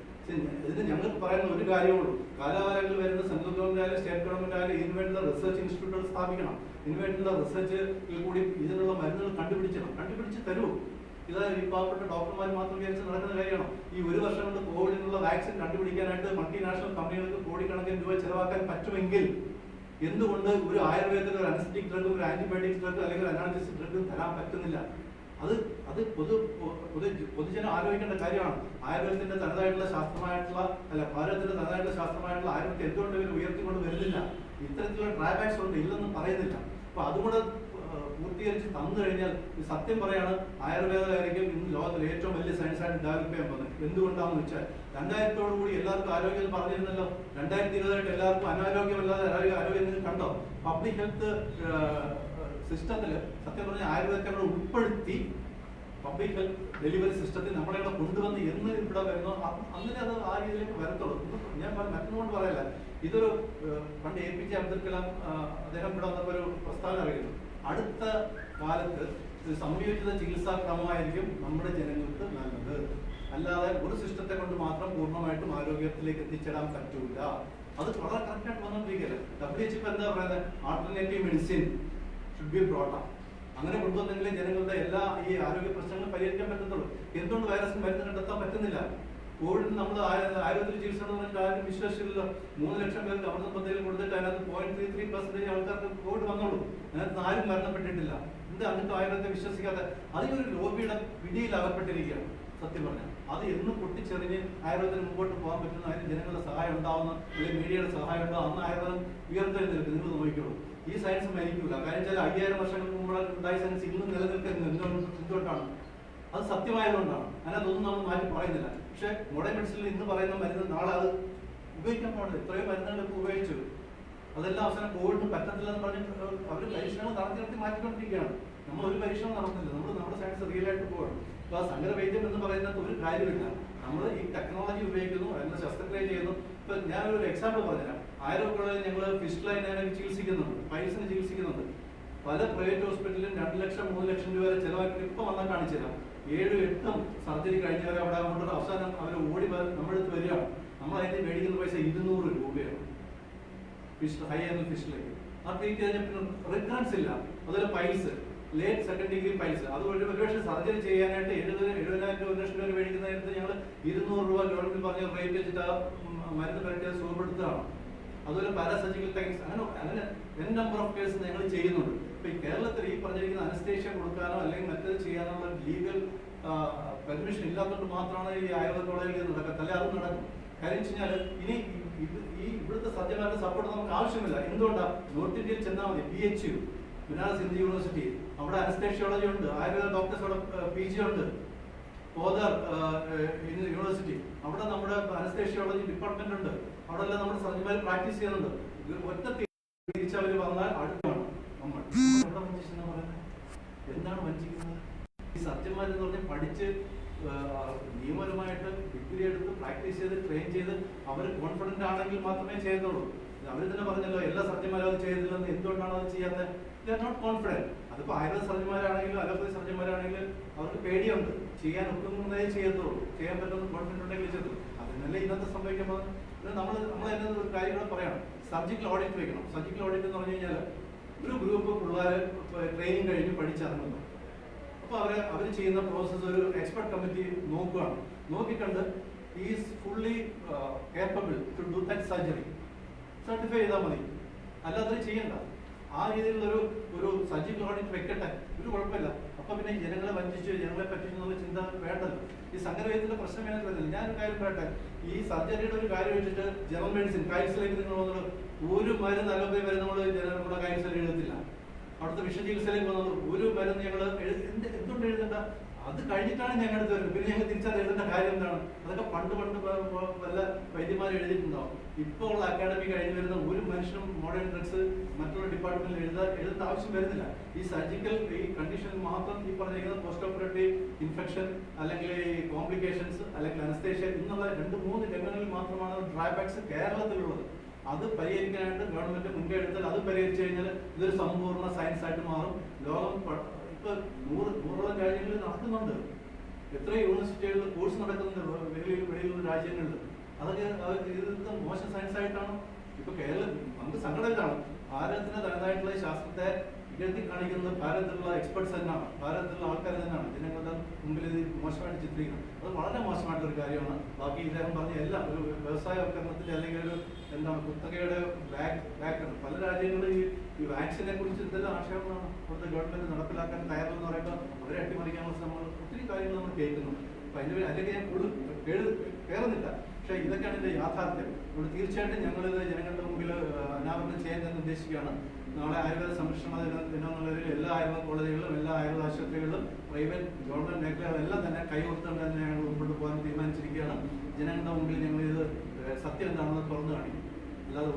ഇതിന് ഞങ്ങൾക്ക് പറയുന്ന ഒരു കാര്യമുള്ളൂ, കാലാകാലങ്ങളിൽ വരുന്ന സെൻട്രൽ ഗവൺമെന്റ് ആയാലും സ്റ്റേറ്റ് ഗവൺമെന്റ് ആയാലും ഇതിന് വേണ്ടുന്ന റിസർച്ച് ഇൻസ്റ്റിറ്റ്യൂട്ടുകൾ സ്ഥാപിക്കണം. ഇതിന് വേണ്ടുന്ന റിസർച്ച് കൂടി ഇതിനുള്ള മരുന്നുകൾ കണ്ടുപിടിച്ച് തരൂ. ഇത് ഈ പാവപ്പെട്ട ഡോക്ടർമാർ മാത്രം വിചാരിച്ച് നടക്കുന്ന കാര്യമാണോ? ഈ ഒരു വർഷം കൊണ്ട് കോവിഡിനുള്ള വാക്സിൻ കണ്ടുപിടിക്കാനായിട്ട് മൾട്ടിനാഷണൽ കമ്പനികൾക്ക് കോടിക്കണക്കിന് രൂപ ചെലവാക്കാൻ പറ്റുമെങ്കിൽ എന്തുകൊണ്ട് ഒരു ആയുർവേദത്തിൽ ഒരു അനസ്തെറ്റിക് ഡ്രഗ്, ഒരു ആന്റിബയോട്ടിക് ഡ്രഗ് അല്ലെങ്കിൽ അനാൾജസിക് ഡ്രഗ് തരാൻ പറ്റുന്നില്ല? അത് പൊതുജനം ആലോചിക്കേണ്ട കാര്യമാണ്. ആയുർവേദത്തിന്റെ തനതായിട്ടുള്ള ശാസ്ത്രമായിട്ടുള്ള ഭാരതത്തിന്റെ തനതായിട്ടുള്ള ശാസ്ത്രമായിട്ടുള്ള ആയുർവേദത്തെ എന്തുകൊണ്ട് ഇവർ ഉയർത്തിക്കൊണ്ട് വരുന്നില്ല? ഇത്തരത്തിലുള്ള ഡ്രാബാക്സ് ഉണ്ട്, ഇല്ലെന്നും പറയുന്നില്ല. അപ്പൊ അതുകൂടെ പൂർത്തീകരിച്ച് തന്നു കഴിഞ്ഞാൽ സത്യം പറയാണ്, ആയുർവേദമായിരിക്കും ഇന്ന് ലോകത്തിലെ ഏറ്റവും വലിയ സയൻസായിട്ട് ഡെവലപ്പ് ചെയ്യാൻ പോകുന്നത്. എന്തുകൊണ്ടാണെന്ന് വെച്ചാൽ 2000-ഓടുകൂടി എല്ലാവർക്കും ആരോഗ്യം പറഞ്ഞിരുന്നല്ലോ. 2020 എല്ലാവർക്കും അനാരോഗ്യമല്ലാതെ ആരോഗ്യം കണ്ടോ? പബ്ലിക് ഹെൽത്ത് സിസ്റ്റത്തില് സത്യം പറഞ്ഞ ആയുർവേദത്തെ നമ്മൾ ഉൾപ്പെടുത്തി പബ്ലിക് ഹെൽത്ത് ഡെലിവറി സിസ്റ്റത്തിൽ നമ്മളെ കൊണ്ടുവന്ന് എന്ന് ഇവിടെ വരുന്നോ അങ്ങനെ അത് ആ രീതിയിലേക്ക് വരത്തുള്ളൂ. ഞാൻ മറ്റൊന്നുകൊണ്ട് പറയല്ല. ഇതൊരു പണ്ട് APJ അബ്ദുൽ കലാം അദ്ദേഹം ഇവിടെ വന്നപ്പോൾ ഒരു പ്രസ്താവന അറിയുന്നു, അടുത്ത കാലത്ത് സംയോജിത ചികിത്സാ ക്രമമായിരിക്കും നമ്മുടെ ജനങ്ങൾക്ക് നല്ലത്, അല്ലാതെ ഒരു സിസ്റ്റത്തെ കൊണ്ട് മാത്രം പൂർണ്ണമായിട്ടും ആരോഗ്യത്തിലേക്ക് എത്തിച്ചേരാൻ പറ്റൂല. അത് വളരെ കറക്റ്റായിട്ട് വന്നുകൊണ്ടിരിക്കുകയല്ലേ. WHO എന്താ പറയുന്നത്? Alternative medicine should be brought up. അങ്ങനെ കൊണ്ടുവന്നെങ്കിലും ജനങ്ങളുടെ എല്ലാ ഈ ആരോഗ്യ പ്രശ്നങ്ങളും പരിഹരിക്കാൻ പറ്റത്തുള്ളൂ. എന്തുകൊണ്ട് വൈറസിന് മരുന്ന് കണ്ടെത്താൻ പറ്റുന്നില്ല? കോവിഡ് നമ്മൾ ആയുർവേദത്തിൽ ചികിത്സ ആരും വിശ്വസിച്ചില്ല. 3 ലക്ഷം പേർക്ക് അമൃത പദ്ധതിയിൽ കൊടുത്തിട്ട് അതിനകത്ത് 0.33% ആൾക്കാർക്ക് കോവിഡ് വന്നോളൂ. അതിനകത്ത് ആരും മരണപ്പെട്ടിട്ടില്ല. എന്താ അങ്ങനത്തെ ആയുർവേദത്തെ വിശ്വസിക്കാതെ? അതിനൊരു ലോബിയുടെ പിടിയിൽ അകപ്പെട്ടിരിക്കുകയാണ് സത്യം പറഞ്ഞാൽ. അത് എന്നും പൊട്ടിച്ചെറിഞ്ഞ് ആയുർവേദത്തിന് മുമ്പോട്ട് പോകാൻ പറ്റുന്ന, അതിന് ജനങ്ങളുടെ സഹായം ഉണ്ടാവുന്ന അല്ലെങ്കിൽ മീഡിയയുടെ സഹായം ഉണ്ടാവും, അന്ന് ആയുർവേദം ഉയർത്തെഴുന്നേൽക്കും. നിങ്ങൾ നോക്കിക്കോളൂ. ഈ സയൻസ് മരിക്കൂല. കാര്യം വെച്ചാൽ 5000 വർഷങ്ങൾക്ക് മുമ്പ് ഉണ്ടായ സയൻസ് ഇന്നും നിലനിൽക്കുന്നത് എന്തുകൊണ്ടാണ്? അത് സത്യമായതുകൊണ്ടാണ്. അതിനകത്തൊന്നും നമ്മൾ മാറ്റി പറയുന്നില്ല. പക്ഷെ മോഡേൺ മെഡിസിനിൽ ഇന്ന് പറയുന്ന മരുന്ന് നാളെ അത് ഉപയോഗിക്കാൻ പാടില്ല. എത്രയോ മരുന്നുകൾ ഇപ്പോൾ ഉപയോഗിച്ചു. അതെല്ലാം അവസാനം കോവിഡിന് പറ്റത്തില്ലെന്ന് പറഞ്ഞിട്ട് അവർ പരീക്ഷണങ്ങൾ നടത്തി മാറ്റിക്കൊണ്ടിരിക്കുകയാണ്. നമ്മൾ ഒരു പരീക്ഷണം നടത്തുന്നില്ല. നമ്മുടെ സയൻസ് റിയലായിട്ട് പോകണം. അപ്പോൾ ആ സങ്കരവൈദ്യം എന്ന് പറയുന്നത് ഒരു കാര്യമില്ല. നമ്മൾ ഈ ടെക്നോളജി ഉപയോഗിക്കുന്നു, അതിന് ശസ്ത്രക്രിയ ചെയ്യുന്നു. ഇപ്പൊ ഞാനൊരു എക്സാമ്പിൾ പറഞ്ഞുതരാം. ആയുർവേദത്തിൽ ഞങ്ങൾ ഫിസ്റ്റുലൈനെ ചികിത്സിക്കുന്നുണ്ട്, പൈൽസിന് ചികിത്സിക്കുന്നുണ്ട്. പല പ്രൈവറ്റ് ഹോസ്പിറ്റലിലും 2 ലക്ഷം 3 ലക്ഷം രൂപ വരെ ചെലവാക്കി ഇപ്പൊ വന്നാൽ കാണിച്ചു തരാം. 7-8 സർജറി കഴിഞ്ഞവരെ അവിടെ അങ്ങോട്ട് അവസാനം അവർ ഓടി നമ്മളെടുത്ത് വരികയാണ്. നമ്മൾ അതിന്റെ മേടിക്കുന്ന പൈസ 200 രൂപയാണ് ഹൈ ആൻഡ് ഫിഷിലേക്ക്. ആ ട്രീറ്റ് കഴിഞ്ഞാൽ പിന്നെ റിക്കറൻസ് ഇല്ല. അതുപോലെ piles, late second degree piles, അത് ഒരുപക്ഷെ സർജറി ചെയ്യാനായിട്ട് 70,000 1 ലക്ഷം രൂപ മേടിക്കുന്ന നേരത്ത് ഞങ്ങൾ 200 രൂപ ഗവൺമെന്റ് പറഞ്ഞ റേറ്റ് വെച്ചിട്ട് ആ മരുന്ന് പരട്ടി സുഖപ്പെടുത്തുകയാണ്. അതുപോലെ പാരാസർജിക്കൽ ടെക്നിക്സ്, അങ്ങനെ n നമ്പർ ഓഫ് കേസ് ഞങ്ങൾ ചെയ്യുന്നുണ്ട്. ഇപ്പൊ ഈ കേരളത്തിൽ ഈ പറഞ്ഞിരിക്കുന്ന അനസ്തേഷ്യ കൊടുക്കാനോ അല്ലെങ്കിൽ മറ്റേത് ചെയ്യാനുള്ള ലീഗൽ പെർമിഷൻ ഇല്ലാത്തതുകൊണ്ട് മാത്രമാണ് ഈ ആയുർവേദ കോളേജിൽ നടക്കുന്നത്. അല്ലെ അത് നടക്കും. കാര്യം വെച്ച് കഴിഞ്ഞാൽ ഇനി ഈ ഇവിടുത്തെ സർജന്മാരുടെ സപ്പോർട്ട് നമുക്ക് ആവശ്യമില്ല. എന്തുകൊണ്ടാണ്? നോർത്ത് ഇന്ത്യയിൽ ചെന്നാൽ മതി. BHU ബനാറസ് ഹിന്ദു യൂണിവേഴ്സിറ്റി, അവിടെ അനസ്തേഷ്യോളജി ഉണ്ട്, ആയുർവേദ ഡോക്ടേഴ്സ് അവിടെ PG ഉണ്ട്. പോദർ യൂണിവേഴ്സിറ്റി, അവിടെ നമ്മുടെ അനസ്തേഷ്യോളജി ഡിപ്പാർട്ട്മെന്റ് ഉണ്ട്. അവിടെ എല്ലാം നമ്മുടെ സർജന്മാർ പ്രാക്ടീസ് ചെയ്യുന്നുണ്ട്. ഒറ്റ തിരിച്ചവർ വന്നാൽ അടുത്താണ് നമ്മൾ എന്താണ് വഞ്ചിക്കുന്നത്? ഈ സർജന്മാരെന്ന് പറഞ്ഞാൽ പഠിച്ച് നിയമപരമായിട്ട് ഡിഗ്രി എടുത്ത് പ്രാക്ടീസ് ചെയ്ത് ട്രെയിൻ ചെയ്ത് അവർ കോൺഫിഡന്റ് ആണെങ്കിൽ മാത്രമേ ചെയ്യുന്നുള്ളൂ. അവർ തന്നെ പറഞ്ഞല്ലോ എല്ലാ സർജന്മാരും അത് ചെയ്തില്ലെന്ന്. എന്തുകൊണ്ടാണ് അത് ചെയ്യാത്തത്? They are not confident. അതിപ്പോ ആയുർവേദ സർജന്മാരാണെങ്കിലും അലോപ്പതി സർജന്മാരാണെങ്കിലും അവർക്ക് പേടിയുണ്ട്. ചെയ്യാൻ ഒക്കുന്നതേ ചെയ്യത്തുള്ളൂ. ചെയ്യാൻ പറ്റുന്ന കോൺഫിഡന്റ് ഉണ്ടെങ്കിൽ ചെയ്തു. അതിനല്ലേ ഇന്നത്തെ സംഭവിക്കുമ്പോൾ നമ്മൾ അതിന് ഒരു കാര്യം കൂടെ പറയണം. സർജിക്കൽ ഓഡിറ്റ് വെക്കണം. സർജിക്കൽ ഓഡിറ്റ് എന്ന് പറഞ്ഞു കഴിഞ്ഞാൽ ഒരു ഗ്രൂപ്പ് പിള്ളേർ ട്രെയിനിങ് കഴിഞ്ഞ് പഠിച്ചിറങ്ങുന്നു. അപ്പോൾ അവർ ചെയ്യുന്ന പ്രോസസ്സ് ഒരു എക്സ്പെർട്ട് കമ്മിറ്റി നോക്കുകയാണ്. നോക്കിക്കണ്ട് is fully capable to do that surgery certify ചെയ്താൽ മതി. അല്ലാതെ ചെയ്യണ്ട. ആ രീതിയിലുള്ള ഒരു സർജിക്കൽ ഓഡിറ്റ് വെക്കട്ടെ, ഒരു കുഴപ്പമില്ല. അപ്പൊ പിന്നെ ജനങ്ങളെ വഞ്ചിച്ചു, ജനങ്ങളെ പറ്റിച്ചെന്നുള്ള ചിന്ത വേണ്ടല്ലോ. ഈ സങ്കരവേദത്തിന്റെ പ്രശ്നം എനിക്ക് വരുന്നില്ല. ഞാനൊരു കാര്യം പറയട്ടെ. ഈ സർജറിയുടെ ഒരു കാര്യം വെച്ചിട്ട് ജനറൽ മെഡിസിൻ കൈൻസിലേക്ക് നിങ്ങൾ വന്നത് ഒരു മരുന്ന് അലോപ്പതി മരുന്ന് നമ്മുടെ കൈൻസിൽ എഴുതത്തില്ല. അവിടുത്തെ വിഷ ചികിത്സയിലേക്ക് വന്നത് ഒരു മരുന്ന് ഞങ്ങൾ എന്തുകൊണ്ട് എഴുതണ്ട? അത് കഴിഞ്ഞിട്ടാണ് ഞങ്ങൾ എടുത്ത് വരുന്നത്. പിന്നെ ഞങ്ങൾ തിരിച്ചത് എഴുതേണ്ട കാര്യം എന്താണ്? അതൊക്കെ പണ്ട് വല്ല വൈദ്യന്മാർ എഴുതിയിട്ടുണ്ടാവും. ഇപ്പോൾ ഉള്ള അക്കാഡമി കഴിഞ്ഞ് വരുന്ന ഒരു മനുഷ്യനും മോഡേൺ ഡ്രഗ്സ് മറ്റുള്ള ഡിപ്പാർട്ട്മെന്റിൽ എഴുതേണ്ട ആവശ്യം വരുന്നില്ല. ഈ സർജിക്കൽ ഈ കണ്ടീഷൻ മാത്രം ഈ പറഞ്ഞിരിക്കുന്ന പോസ്റ്റ് ഓപ്പറേറ്റീവ് ഇൻഫെക്ഷൻ അല്ലെങ്കിൽ ഈ കോംപ്ലിക്കേഷൻസ് അല്ലെങ്കിൽ അനസ്തേഷ്യ എന്നുള്ള 2-3 രംഗങ്ങളിൽ മാത്രമാണ് ഡ്രാബാക്സ് കേരളത്തിലുള്ളത്. അത് പരിഹരിക്കാനായിട്ട് ഗവൺമെന്റ് മുൻകൈ എടുത്താൽ അത് പരിഹരിച്ചു കഴിഞ്ഞാൽ ഇതൊരു സമ്പൂർണ്ണ സയൻസ് ആയിട്ട് മാറും. ലോകം ഇപ്പൊ 100 രാജ്യങ്ങളിൽ നടക്കുന്നുണ്ട്. എത്ര യൂണിവേഴ്സിറ്റികളിൽ കോഴ്സ് നടക്കുന്നുണ്ട് വെളിയിലുള്ള രാജ്യങ്ങളിൽ. അതൊക്കെ ഇത് മോശം സയൻസ് ആയിട്ടാണ് ഇപ്പൊ കേരളം നമുക്ക് സങ്കടത്തിലാണ്. ഭാരതത്തിന് തനതായിട്ടുള്ള ശാസ്ത്രത്തെ ഇകഴ്ത്തി കാണിക്കുന്നത് ഭാരതത്തിലുള്ള എക്സ്പെർട്സ് തന്നെയാണ്, ഭാരതത്തിലുള്ള ആൾക്കാർ തന്നെയാണ്. ജനങ്ങളുടെ മുമ്പിൽ ഇത് മോശമായിട്ട് ചിത്രീകരിക്കുന്നത് അത് വളരെ മോശമായിട്ടുള്ള ഒരു കാര്യമാണ്. ബാക്കി ഇദ്ദേഹം പറഞ്ഞ എല്ലാം ഒരു വ്യവസായവൽക്കരണത്തിൽ അല്ലെങ്കിൽ ഒരു എന്താണ് കുത്തകയുടെ ബാക്ക് പല രാജ്യങ്ങളും ഈ വാക്സിനെ കുറിച്ച് എന്തെല്ലാം ആശയങ്ങളാണ് അവിടുത്തെ ഗവൺമെന്റ് നടപ്പിലാക്കാൻ തയ്യാറെന്ന് പറയുമ്പോൾ അവരെ അട്ടിമറിക്കാനുള്ള ശ്രമങ്ങൾ ഒത്തിരി കാര്യങ്ങൾ നമ്മൾ കേൾക്കുന്നുണ്ട്. അപ്പൊ അതിന്റെ അല്ലെങ്കിൽ ഞാൻ കൂടുതൽ കയറുന്നില്ല. പക്ഷെ ഇതൊക്കെയാണ് ഇതിന്റെ യാഥാർത്ഥ്യം. ഇവിടെ തീർച്ചയായിട്ടും ഞങ്ങളിത് ജനങ്ങളുടെ മുമ്പിൽ അനാവരണം ചെയ്യാൻ ഉദ്ദേശിക്കുകയാണ്. നാളെ ആയുർവേദ സംരക്ഷണ ദിനം എന്നുള്ളതിൽ എല്ലാ ആയുർവേദ കോളേജുകളിലും എല്ലാ ആയുർവേദ ആശുപത്രികളിലും പ്രൈവറ്റ് ഗവൺമെന്റ് മേഖലകളെല്ലാം തന്നെ കൈകൊടുത്തുകൊണ്ട് തന്നെ ഞങ്ങൾ മുമ്പോട്ട് പോകാൻ തീരുമാനിച്ചിരിക്കുകയാണ്. ജനങ്ങളുടെ മുമ്പിൽ ഞങ്ങൾ ഇത് സത്യം എന്താണെന്ന് തുറന്നു കാണിക്കും. അല്ലാതെ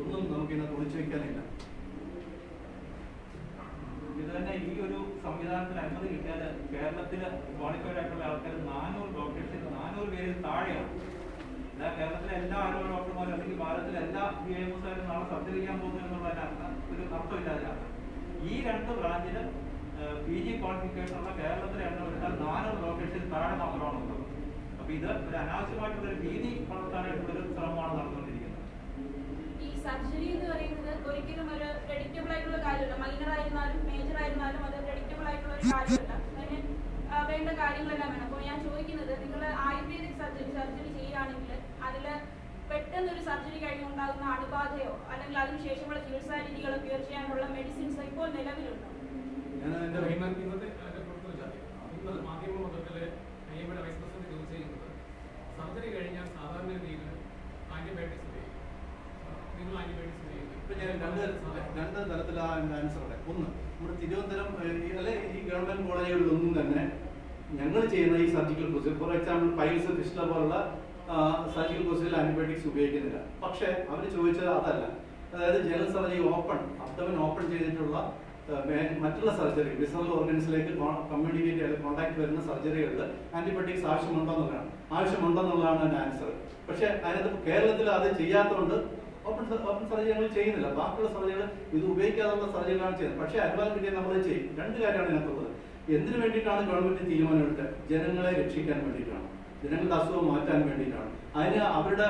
ഒന്നും നമുക്കിന്ന് ഒളിച്ചു വെക്കാനില്ല. ഇത് തന്നെ ഈ ഒരു സംവിധാനത്തിന് അനുമതി കിട്ടിയാൽ കേരളത്തില് ക്വാളിഫൈഡ് ആയിട്ടുള്ള ആൾക്കാർ 400 ഡോക്ടേഴ്സിൽ 400 പേരിൽ താഴെയാണ്. കേരളത്തിലെ എല്ലാ ആരോഗ്യ ഡോക്ടർമാരും അല്ലെങ്കിൽ ഭാരതത്തിലെ എല്ലാ BMSകാരും നാളെ സർജറിക്കാൻ പോകുന്നു എന്നുള്ളതിന് ഒരു അർത്ഥമില്ലാതെയാണ്. ഈ 2 ബ്രാഞ്ചില് PG ക്വാളിഫിക്കേഷൻ ഉള്ള കേരളത്തിലെ എണ്ണം എടുത്താൽ 400 ഡോക്ടേഴ്സിൽ താഴെ മാത്രമാണ് ഉള്ളത്. അപ്പൊ ഇത് ഒരു അനാവശ്യമായിട്ടുള്ള ഒരു ഭീതി വളർത്താനായിട്ടുള്ള ഒരു ശ്രമമാണ് നടന്നുകൊണ്ടിരിക്കുന്നത്. ഈ സർജറി എന്ന് പറയുന്നത് ഒരിക്കലും ഒരു പ്രെഡിക്റ്റബിൾ ആയിട്ടുള്ള കാര്യമല്ല. മൈനർ ആയിരുന്നാലും മേജർ ആയിരുന്നാലും അത് പ്രെഡിക്റ്റബിൾ ആയിട്ടുള്ള ഒരു കാര്യമല്ല. അതിന് വേണ്ട കാര്യങ്ങളെല്ലാം വേണം. അപ്പോൾ ഞാൻ ചോദിക്കുന്നത്, നിങ്ങൾ ആയുർവേദിക് സർജറി ചെയ്യുകയാണെങ്കിൽ അതിൽ പെട്ടെന്നൊരു സർജറി കഴിഞ്ഞുണ്ടാകുന്ന അണുബാധയോ അല്ലെങ്കിൽ അതിനുശേഷമുള്ള ചികിത്സാ രീതികളോ ക്യൂർ ചെയ്യാനുള്ള മെഡിസിൻസ് ഇപ്പോൾ നിലവിലുണ്ടോ? സർജറി കഴിഞ്ഞാൽ സാധാരണ രീതിയിൽ ആന്റിബയോട്ടിക്സ് രണ്ട് തരത്തിലാണ് ആൻസർ. ഒന്ന്, നമ്മുടെ തിരുവനന്തപുരം അല്ലെ ഈ ഗവൺമെന്റ് കോളേജുകളിലൊന്നും തന്നെ ഞങ്ങൾ ചെയ്യുന്ന ഈ surgical procedure, for example piles, fistula പോലുള്ള സർജിക്കൽ പ്രൊസീജിയർ ആന്റിബയോട്ടിക്സ് ഉപയോഗിക്കുന്നില്ല. പക്ഷെ അവർ ചോദിച്ചത് അതല്ല. അതായത് general surgery open abdomen open ചെയ്തിട്ടുള്ള മറ്റുള്ള സർജറി വിസറൽ ഓർഗൻസിലേക്ക് കമ്മ്യൂണിക്കേറ്റ് അല്ലെങ്കിൽ കോൺടാക്ട് വരുന്ന സർജറികളിൽ ആന്റിബയോട്ടിക്സ് ആവശ്യമുണ്ടെന്നുള്ളതാണ് എൻ്റെ ആൻസർ. പക്ഷെ അതിനകത്ത് കേരളത്തിൽ അത് ചെയ്യാത്തതുകൊണ്ട് ഓപ്പൺ സർജറി ഞങ്ങൾ ചെയ്യുന്നില്ല. ബാക്കിയുള്ള സർജറികൾ ഇത് ഉപയോഗിക്കാതുള്ള സർജറികളാണ് ചെയ്യുന്നത്. പക്ഷേ അനുവാദം കിട്ടിയാൽ നമ്മൾ ചെയ്യും. 2 കാര്യമാണ് ഇതിനകത്തുള്ളത്. എന്തിനു വേണ്ടിയിട്ടാണ് ഗവൺമെന്റ് തീരുമാനമെടുത്തത്? ജനങ്ങളെ രക്ഷിക്കാൻ വേണ്ടിയിട്ടാണ്, ജനങ്ങളുടെ അസുഖം മാറ്റാൻ വേണ്ടിയിട്ടാണ്. അതിന് അവരുടെ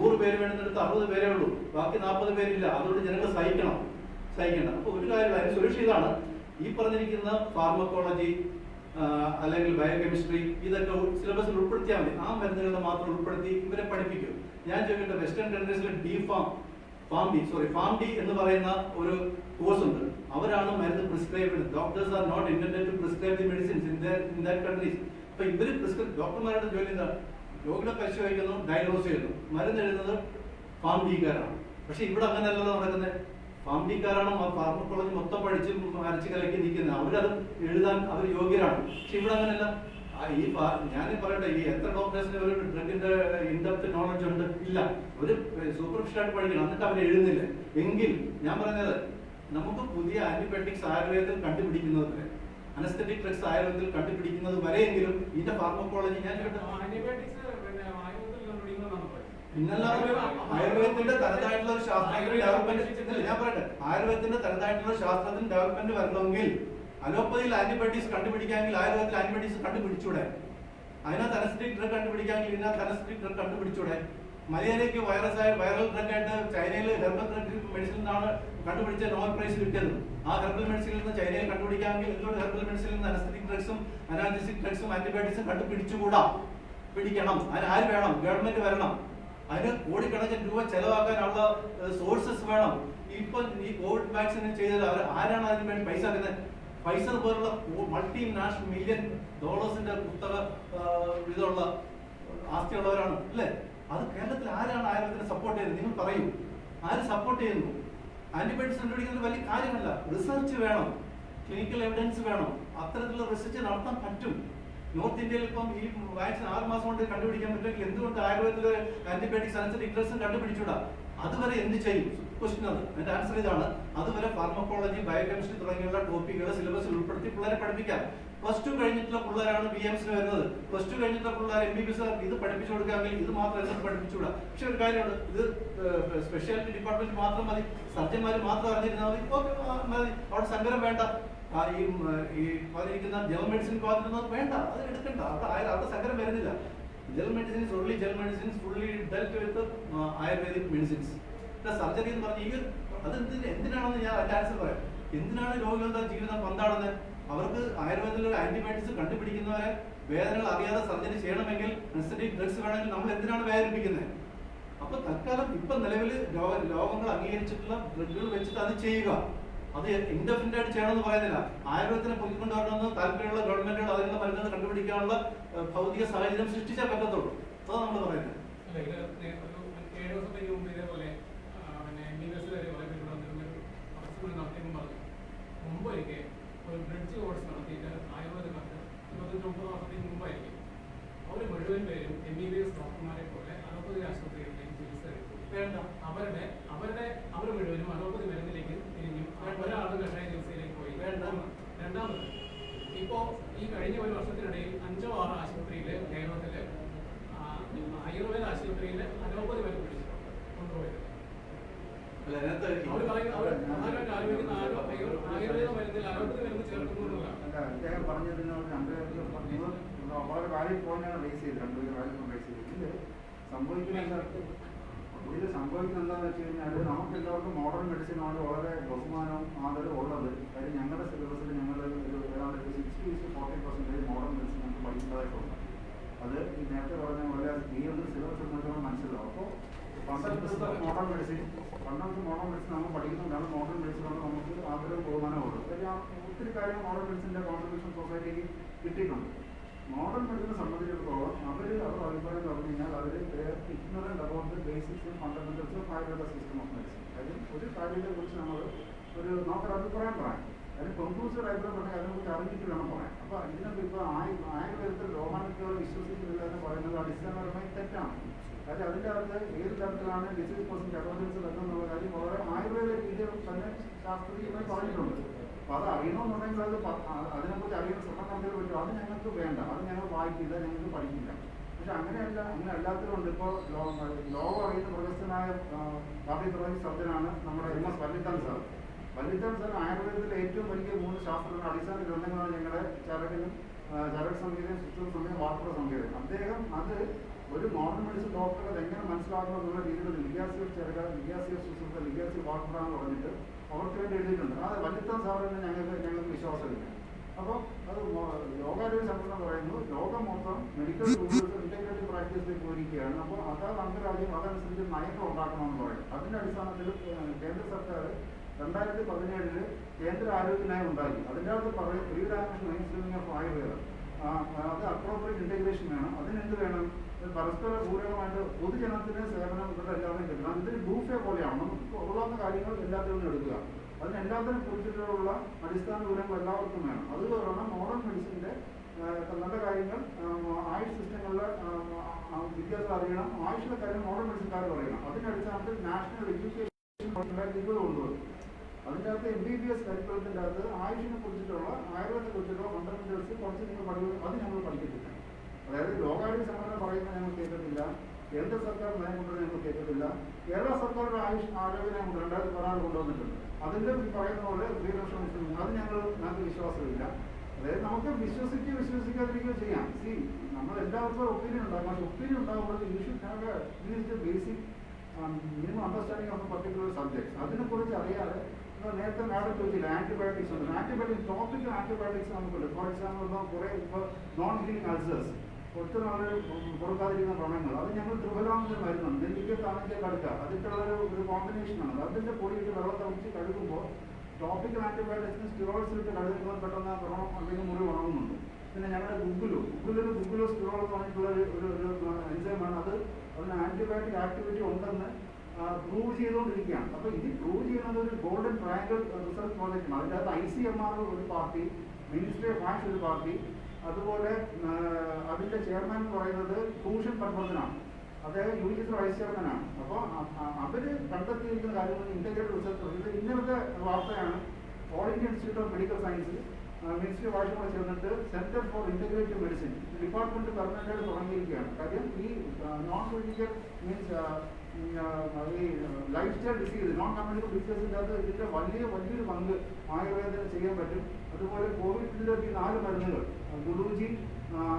100 പേര് വേണ്ടുന്നിടത്ത് 60 പേരേ ഉള്ളൂ, ബാക്കി 40 പേരില്ല. അതുകൊണ്ട് ജനങ്ങൾ സഹിക്കണം. അപ്പൊ ഒരു കാര്യം അതിന് സൊല്യൂഷൻ ഇതാണ്. ഈ പറഞ്ഞിരിക്കുന്ന ഫാർമക്കോളജി അല്ലെങ്കിൽ ബയോകെമിസ്ട്രി ഇതൊക്കെ സിലബസിൽ ഉൾപ്പെടുത്തിയാൽ മതി. ആ മരുന്നുകളുടെ മാത്രം ഉൾപ്പെടുത്തി ഇവരെ പഠിപ്പിക്കും. ഞാൻ ചോദിക്കട്ടെ, വെസ്റ്റേൺ കൺട്രീസിൽ ഫാം ഡി എന്ന് പറയുന്ന ഒരു കോഴ്സ് ഉണ്ട്. അവരാണ് മരുന്ന് പ്രിസ്ക്രൈബ് ചെയ്യുന്നത്. Doctors are not intended to prescribe the medicines in that countries. അപ്പൊ ഇവര് ഡോക്ടർമാരുടെ ജോലി എന്താ? രോഗികളെ പരിശോധിക്കുന്നു, ഡയഗ്നോസ് ചെയ്യുന്നു, മരുന്ന് എഴുതുന്നത് ഫാം ഡിക്കാരാണ്. പക്ഷെ ഇവിടെ അങ്ങനെയല്ലല്ലോ നടക്കുന്നത്. ഫാം ഡിക്കാരാണ് ഫാർമക്കോളജി മൊത്തം പഠിച്ച് അരച്ച് കലക്കി നിൽക്കുന്നത്. അവരത് എഴുതാൻ അവർ യോഗ്യരാണ്. പക്ഷെ ഇവിടെ അങ്ങനെയല്ല. ഞാൻ പറയട്ടെ, ഈ എത്ര ഡോക്ടേഴ്സിന് ഒരു ഡ്രഗിന്റെ ഇൻഡെപ്ത് നോളജ് ഉണ്ട്? ഇല്ല. ഒരു സൂപ്പർഫിഷ്യൽ ആയിട്ട് പഠിക്കണം, എന്നിട്ട് അവർ എഴുതുന്നില്ല. എങ്കിൽ ഞാൻ പറഞ്ഞത്, നമുക്ക് പുതിയ ആന്റിബയോട്ടിക്സ് ആയുർവേദത്തിൽ കണ്ടുപിടിക്കുന്നത് വരെ, അനസ്തെറ്റിക് ഡ്രഗ്സ് ആയുർവേദത്തിൽ കണ്ടുപിടിക്കുന്നത് വരെയെങ്കിലും ഇതിന്റെ ഫാർമക്കോളജി ഞാൻ ആയുർവേദത്തിന്റെ തനതായിട്ടുള്ള ഒരു ശാസ്ത്രത്തിന് ഡെവലപ്മെന്റ്, ഞാൻ പറയട്ടെ, ആയുർവേദത്തിന്റെ തനതായിട്ടുള്ള ശാസ്ത്രത്തിന് ഡെവലപ്മെന്റ് വരണമെങ്കിൽ അലോപ്പതിയിൽ ആന്റിബയോട്ടിക്സ് കണ്ടുപിടിക്കാമെങ്കിൽ ആയുർവേദത്തിൽ ആന്റിബയോട്ടിക്സ് കണ്ടുപിടിച്ചൂടെ? അതിനകത്ത് അനസ്തെറ്റിക് ഡ്രഗ് കണ്ടുപിടിക്കാമെങ്കിൽ ഇതിനകത്ത് അനസ്തെറ്റിക് ഡ്രഗ് കണ്ടുപിടിച്ചൂടെ? മലേറിയയ്ക്ക് വൈറൽ ഡ്രഗ് ആയിട്ട് ചൈനയിൽ ഹെർബൽ ഡ്രഗ് മെഡിസിനാണ് കണ്ടുപിടിച്ച നോബൽ പ്രൈസ് കിട്ടിയത്. ആ ഹെർബൽ മെഡിസിനിൽ നിന്ന് ചൈനയിൽ കണ്ടുപിടിക്കാമെങ്കിൽ എന്തുകൊണ്ട് ഹെർബൽ മെഡിസിനിൽ നിന്ന് അനസ്തെറ്റിക് ഡ്രഗ്സും അനാൽജസിക് ഡ്രഗ്സും ആന്റിബയോട്ടിക്സും കണ്ടുപിടിച്ചുകൂടാ? പിടിക്കണം. അതിന് ആര് വേണം? ഗവൺമെന്റ് വരണം. അതിന് കോടിക്കണക്കിന് രൂപ ചെലവാക്കാനുള്ള സോഴ്സസ് വേണം. ഇപ്പൊ ഈ കോവിഡ് വാക്സിൻ ചെയ്തത് ആരാണ് അതിന് വേണ്ടി പൈസ ആക്കുന്നത്? ഫൈസർ പോലുള്ള $multi-national million കുത്തക ഇതുള്ള ആസ്തിയുള്ളവരാണ് അല്ലേ? അത് കേരളത്തിൽ ആരാണ് ആയുർവേദത്തിനെ സപ്പോർട്ട് ചെയ്യുന്നത്? നിങ്ങൾ പറയൂ, ആര് സപ്പോർട്ട് ചെയ്യുന്നു? ആന്റിബയോട്ടിക്സ് കണ്ടുപിടിക്കുന്നത് വലിയ കാര്യമല്ല. റിസർച്ച് വേണം, ക്ലിനിക്കൽ എവിഡൻസ് വേണം. അത്തരത്തിലുള്ള റിസർച്ച് നടത്താൻ പറ്റും. നോർത്ത് ഇന്ത്യയിൽ ഇപ്പം ഈ വാക്സിൻ 6 മാസം കൊണ്ട് കണ്ടുപിടിക്കാൻ പറ്റുമെങ്കിൽ എന്തുകൊണ്ട് ആയുർവേദത്തിൽ ആന്റിബയോട്ടിക് സയൻസിന്റെ ഇൻട്രസ്റ്റ് കണ്ടുപിടിച്ചൂടാ? അതുവരെ എന്ത് ചെയ്യും? ക്വസ്റ്റ്യൻ അത്. അതിന്റെ ആൻസർ ഇതാണ്. അതുവരെ ഫാർമക്കോളജി, ബയോകെമിസ്ട്രി തുടങ്ങിയുള്ള ടോപ്പിക്കുകൾ സിലബസിൽ ഉൾപ്പെടുത്തി പിള്ളേരെ പഠിപ്പിക്കാം. +2 കഴിഞ്ഞിട്ടുള്ള പിള്ളേരാണ് BMSന് വരുന്നത്. +2 കഴിഞ്ഞിട്ടുള്ള പിള്ളേർ MBBS ഇത് പഠിപ്പിച്ചു കൊടുക്കാമെങ്കിൽ ഇത് മാത്രം എന്തും പഠിപ്പിച്ചുകൂടാ? പക്ഷെ ഒരു കാര്യമുണ്ട്, ഇത് സ്പെഷ്യാലിറ്റി ഡിപ്പാർട്ട്മെന്റ് മാത്രം മതി, സർജന്മാർ മാത്രം അറിഞ്ഞിരുന്നാൽ മതി. മതി, അവിടെ സങ്കരം വേണ്ട. ഈ പറഞ്ഞിരിക്കുന്ന ജനറൽ മെഡിസിൻ വിഭാഗത്തിൽ വേണ്ട, അത് എടുക്കണ്ട. അവിടെ സങ്കരം വരുന്നില്ല. General medicines only general medicines fully delt വിത്ത് ആയുർവേദിക് മെഡിസിൻസ്. സർജറി എന്ന് പറഞ്ഞ അത് എന്തിനാണെന്ന് ഞാൻ അതിന്റെ ആൻസർ പറയാം. എന്തിനാണ് രോഗികളുടെ ജീവിതം പന്താടുന്നത്? അവർക്ക് ആയുർവേദത്തിലുള്ള ആന്റിബയോട്ടിക്സ് കണ്ടുപിടിക്കുന്നവരെ വേദനകൾ അറിയാതെ സർജറി ചെയ്യണമെങ്കിൽ അനസ്തെറ്റിക് ഡ്രഗ്സ് വേണമെങ്കിൽ നമ്മൾ എന്തിനാണ് വേദനിപ്പിക്കുന്നത്? അപ്പൊ തൽക്കാലം ഇപ്പൊ നിലവിൽ രോഗങ്ങൾ അംഗീകരിച്ചിട്ടുള്ള ഡ്രഗുകൾ വെച്ചിട്ട് അത് ചെയ്യുക. അത് ഇൻഡെഫിനിറ്റ് ആയിട്ട് ചെയ്യണമെന്ന് പറയുന്നില്ല. ആയുർവേദത്തിനെ പൊക്കിക്കൊണ്ടുവരണമെന്ന് താല്പര്യമുള്ള ഗവൺമെന്റുകൾ അതിനുള്ള മരുന്നുകൾ കണ്ടുപിടിക്കാനുള്ള ഭൗതിക സാഹചര്യം സൃഷ്ടിച്ചാൽ പറ്റത്തുള്ളൂ. അതാണ് നമ്മൾ പറയുന്നത്. 7 ദിവസത്തേക്ക് മുമ്പ് ഇതേപോലെ മുമ്പൊരിക്കൽ ഒരു ബ്രിഡ്ജ് കോഴ്സ് നടത്തിയിട്ട് ആയുർവേദക്കാർക്ക് 29 മാസത്തിന് മുമ്പായിരിക്കും അവർ മുഴുവൻ പേരും MBBS ഡോക്ടർമാരെ പോലെ അലോപ്പതി ആശുപത്രികളിലേക്ക് ചികിത്സ വേണ്ട. അവർ മുഴുവനും അലോപ്പതി മരുന്നിലേക്ക് തിരിഞ്ഞു. ഒരാൾ കഷായ ചികിത്സയിലേക്ക് പോയി. രണ്ടാമത് ഇപ്പോൾ ഈ കഴിഞ്ഞ ഒരു വർഷത്തിനിടയിൽ 5 or 6 ആശുപത്രിയിൽ കേരളത്തില് ആയുർവേദ ആശുപത്രിയിൽ അലോപ്പതി മരുന്ന് പിടിച്ചിട്ടുണ്ട്, കൊണ്ടുപോയത്. അദ്ദേഹം പറഞ്ഞതിനോട് വളരെ വാലിഡ് പോയിന്റാണ് റേസ് ചെയ്തത്. രണ്ടുപേരും വാലിഡ് റേസ് ചെയ്തത്. ഇതിൽ സംഭവിക്കുന്നത് എന്താണെന്ന് വെച്ച് കഴിഞ്ഞാൽ നമുക്ക് എല്ലാവർക്കും മോഡേൺ മെഡിസിനോട് വളരെ ബഹുമാനവും ആദരവും ഉള്ളത്. കാര്യം ഞങ്ങളുടെ സിലബസിൽ ഞങ്ങൾ ഒരു ഏതാണ്ട് 60-40% മോഡേൺ മെഡിസിൻ നമുക്ക് പഠിക്കേണ്ടതായിട്ടുണ്ട്. അത് ഈ നേരത്തെ പറഞ്ഞ പോലെ ഈ ഒരു സിലബസ് നോക്കുമ്പോൾ മനസ്സിലാവും. അപ്പോൾ പണ്ടത്തെ മോഡേൺ മെഡിസിൻ നമ്മൾ പഠിക്കുന്നുണ്ടാണ്. മോഡേൺ മെഡിസിനോട് നമുക്ക് ആഗ്രഹം ബഹുമാനമുള്ളൂ. ഒത്തിരി കാര്യം മോഡേൺ മെഡിസിൻ്റെ കോൺട്രിബ്യൂഷൻ സൊസൈറ്റിക്ക് കിട്ടിയിട്ടുണ്ട്. മോഡേൺ മെഡിസിനെ സംബന്ധിച്ചിടത്തോളം അവരുടെ അഭിപ്രായം പറഞ്ഞു കഴിഞ്ഞാൽ അവർ ignorant about the basics fundamentals of Ayurveda system of medicine. അതിൽ ഒരു കാര്യത്തെ കുറിച്ച് നമ്മൾ നമുക്കൊരു അഭിപ്രായം പറയാം. അതിന് കൺക്ലൂസീവ് അഭിപ്രായം പറഞ്ഞാൽ അതിനെക്കുറിച്ച് അറിഞ്ഞിട്ട് വേണം പറയാം. അപ്പോൾ ഇതിനൊക്കെ ഇപ്പോൾ ആയുർവേദത്തിൽ റോമാനിക്കുകൾ വിശ്വസിക്കുന്നില്ല എന്ന് പറയുന്നത് അടിസ്ഥാനപരമായി തെറ്റാണ്. കാര്യം അതിൻ്റെ അകത്ത് ഏത് തരത്തിലാണ് ഡിസീസ് പെർസെന്റ് അഡോളൻസ് വരുന്നുള്ള കാര്യം വളരെ ആയുർവേദ രീതിയിൽ തന്നെ ശാസ്ത്രീയമായി പറഞ്ഞിട്ടുണ്ട്. അപ്പോൾ അത് അറിയണമെന്നുണ്ടെങ്കിൽ അതിനെക്കുറിച്ച് അറിയാൻ ശ്രമം നടത്തിയത് പറ്റും. അത് ഞങ്ങൾക്ക് വേണ്ട, അത് ഞങ്ങൾ വായിക്കില്ല, ഞങ്ങൾക്ക് പഠിക്കില്ല. പക്ഷെ അങ്ങനെ അല്ലാത്തതുകൊണ്ട് ഇപ്പോൾ ലോകം അറിയുന്ന പ്രശസ്തനായ കാർഡിയോളജി സർജനാണ് നമ്മുടെ MS വല്ലിത്തൻ സാർ. വല്ലിത്തൻ സാർ ആയുർവേദത്തിലെ ഏറ്റവും വലിയ 3 ശാസ്ത്ര അടിസ്ഥാന ഗ്രന്ഥങ്ങളാണ് ഞങ്ങളുടെ ചരക സംഹിതയും സുശ്രുത സംഹിതയും വാർത്തക സംഹിതയും. അദ്ദേഹം അത് ഒരു മോഡേൺ മെഡിസിൻ ഡോക്ടറെ എങ്ങനെ മനസ്സിലാക്കണം എന്നുള്ള രീതിയിൽ ലിഗാസി ഓഫ് ചരക, ലിഗാസി ഓഫ് സുശ്രുത, ലിഗാസി വാർത്തക എന്ന് പറഞ്ഞിട്ട് അവർക്ക് വേണ്ടി എഴുതിയിട്ടുണ്ട്. അത് വല്ലിത്തൻ സാറിന് ഞങ്ങൾക്ക് വിശ്വാസമില്ല. അപ്പോൾ അത് യോഗാരോഗ്യ സംഘടന പറയുന്നു ലോകം മൊത്തം മെഡിക്കൽ ടൂൾസ് ഇന്റഗ്രേറ്റഡ് പ്രാക്ടീസിലേക്ക് പോയിരിക്കുകയാണ്. അപ്പോൾ അതാത് അംഗരാജ്യം അതനുസരിച്ച് നയങ്ങൾ ഉണ്ടാക്കണമെന്ന് പറയും. അതിന്റെ അടിസ്ഥാനത്തിൽ കേന്ദ്ര സർക്കാർ 2017 കേന്ദ്ര ആരോഗ്യ നയം ഉണ്ടാക്കി. അതിൻ്റെ അകത്ത് പറയും റീഡയറക്ഷൻ മെയിൻസ്ട്രീമിംഗ് ഓഫ് ആയുർവേദം. അത് അപ്രോപ്രിയേറ്റ് ഇന്റഗ്രേഷൻ വേണം. അതിനെന്ത് വേണം? പരസ്പര പൂരകമായിട്ട് പൊതുജനത്തിന് സേവനം ഇവിടെ എല്ലാവരും കിട്ടണം. ഇതൊരു ബൂഫെ പോലെയാണ്. നമുക്ക് ഉള്ളാത്ത കാര്യങ്ങൾ എല്ലാത്തിനും എടുക്കുക. അതിനെല്ലാത്തിനും കുറിച്ചിട്ടുള്ള അടിസ്ഥാന വിവരങ്ങൾ എല്ലാവർക്കും വേണം. അതുപോലെ മോഡേൺ മെഡിസിൻ്റെ നല്ല കാര്യങ്ങൾ ആയുഷ് സിസ്റ്റങ്ങളിലെ വിദ്യാഭ്യാസം അറിയണം. ആയുഷിലെ കാര്യം മോഡേൺ മെഡിസിൻകാർ പറയണം. അതിൻ്റെ അടിസ്ഥാനത്തിൽ നാഷണൽ എഡ്യൂക്കേഷൻ 2020 കൊണ്ടുവരും. അതിൻ്റെ അകത്ത് MBBS കരിക്കുലത്തിൻ്റെ അകത്ത് ആയുഷിനെ കുറിച്ചിട്ടുള്ള ആയുർവേദത്തെ കുറിച്ചിട്ടുള്ള ഫണ്ടമെന്റൽസ് കുറച്ച് നിങ്ങൾ പഠിക്കും. അത് ഞങ്ങൾ പഠിക്കത്തില്ല. അതായത് ലോകാരോഗ്യ സംഘടന പറയുന്നത് ഞങ്ങൾ കേൾക്കത്തില്ല. കേന്ദ്ര സർക്കാർ നയം കൊണ്ടുവന്ന് ഞങ്ങൾ കേൾക്കത്തില്ല. കേരള സർക്കാരുടെ ആയുഷ് ആരോഗ്യ നയം 2016 കൊണ്ടുവന്നിട്ടുണ്ട്. അതിൻ്റെ പറയുന്ന പോലെ റീഡക്ഷൻ അത് ഞങ്ങൾക്ക് വിശ്വാസമില്ല. അതായത് നമുക്ക് വിശ്വസിക്കാതിരിക്കുകയോ ചെയ്യാം. നമ്മൾ എല്ലാവർക്കും ഒപ്പീനിയൻ ഉണ്ടാകും. പക്ഷേ ഒപ്പീനിയൻ ഉണ്ടാകുമ്പോൾ you should have A basic minimum understanding of particular subjects. അതിനെക്കുറിച്ച് അറിയാതെ നേരത്തെ മാഡം ചോദിച്ചില്ല ആന്റിബയോട്ടിക്സ് ഉണ്ട്. ആന്റിബയോട്ടിക്സ് ടോപ്പിക്കൽ ആന്റിബയോട്ടിക്സ് നമുക്കുണ്ട്. ഫോർ എക്സാമ്പിൾ കുറേ ഇപ്പോൾ നോൺ ഹീലിംഗ് അൾസേഴ്സ് ഒത്തിരി നാളെ കൊടുക്കാതിരിക്കുന്ന വ്രണങ്ങൾ അത് ഞങ്ങൾ ട്രിബലാമിന് മരുന്നുണ്ട്. നെല്ലിക്കത്താണെങ്കിൽ കടുക്കുക അതിട്ടുള്ള ഒരു കോമ്പിനേഷനാണ്. അതിൻ്റെ പൊടിയിട്ട് വെള്ളം തളിച്ച് കഴുകുമ്പോൾ ടോപ്പിക്കൽ ആന്റിബയോട്ടിക്സിന് സ്റ്റിറോയിഡ്സ് ഇട്ട് കഴുകുമ്പോൾ പെട്ടെന്ന് വ്രണം അല്ലെങ്കിൽ മുറി ഉണങ്ങുന്നുണ്ട്. പിന്നെ ഞങ്ങളുടെ ഗുഗുലോ സ്റ്റിറോൾ എന്ന് പറഞ്ഞിട്ടുള്ള ഒരു എൻസൈമാണ്. അതിന് ആന്റിബയോട്ടിക് ആക്ടിവിറ്റി ഉണ്ടെന്ന് പ്രൂവ് ചെയ്തുകൊണ്ടിരിക്കുകയാണ്. അപ്പോൾ ഇത് പ്രൂവ് ചെയ്യുന്നത് ഒരു ഗോൾഡൻ ട്രയാങ്കിൾ റിസർച്ച് പ്രോജക്റ്റാണ്. അതിൻ്റെ അകത്ത് ICMR ഒരു പാർട്ടി, മിനിസ്ട്രി ഓഫ് ആയുഷ് ഒരു പാർട്ടി, അതുപോലെ അതിൻ്റെ ചെയർമാൻ എന്ന് പറയുന്നത് ഭൂഷൺ പത്മനാഭനാണ്. അദ്ദേഹം UGC വൈസ് ചെയർമാനാണ്. അപ്പോൾ അവർ കണ്ടെത്തിയിരിക്കുന്ന കാര്യങ്ങൾ ഇൻ്റഗ്രേറ്റഡ് റിസർച്ച് ഇത് ഇങ്ങനത്തെ വാർത്തയാണ്. All India Institute of Medical Science Ministry of Ayush കൂടെ ചേർന്നിട്ട് centre for integrative medicine department പെർമനന്റായിട്ട് തുടങ്ങിയിരിക്കുകയാണ്. കാര്യം ഈ നോൺ മെഡിക്കൽ മീൻസ് ഈ lifestyle disease non communicable ഡിസീസിൻ്റെ അത് ഇതിൻ്റെ വലിയൊരു പങ്ക് ആയുർവേദത്തിന് ചെയ്യാൻ പറ്റും. അതുപോലെ കോവിഡിൻ്റെ ഈ 4 മരുന്നുകൾ ഗുഡൂജി,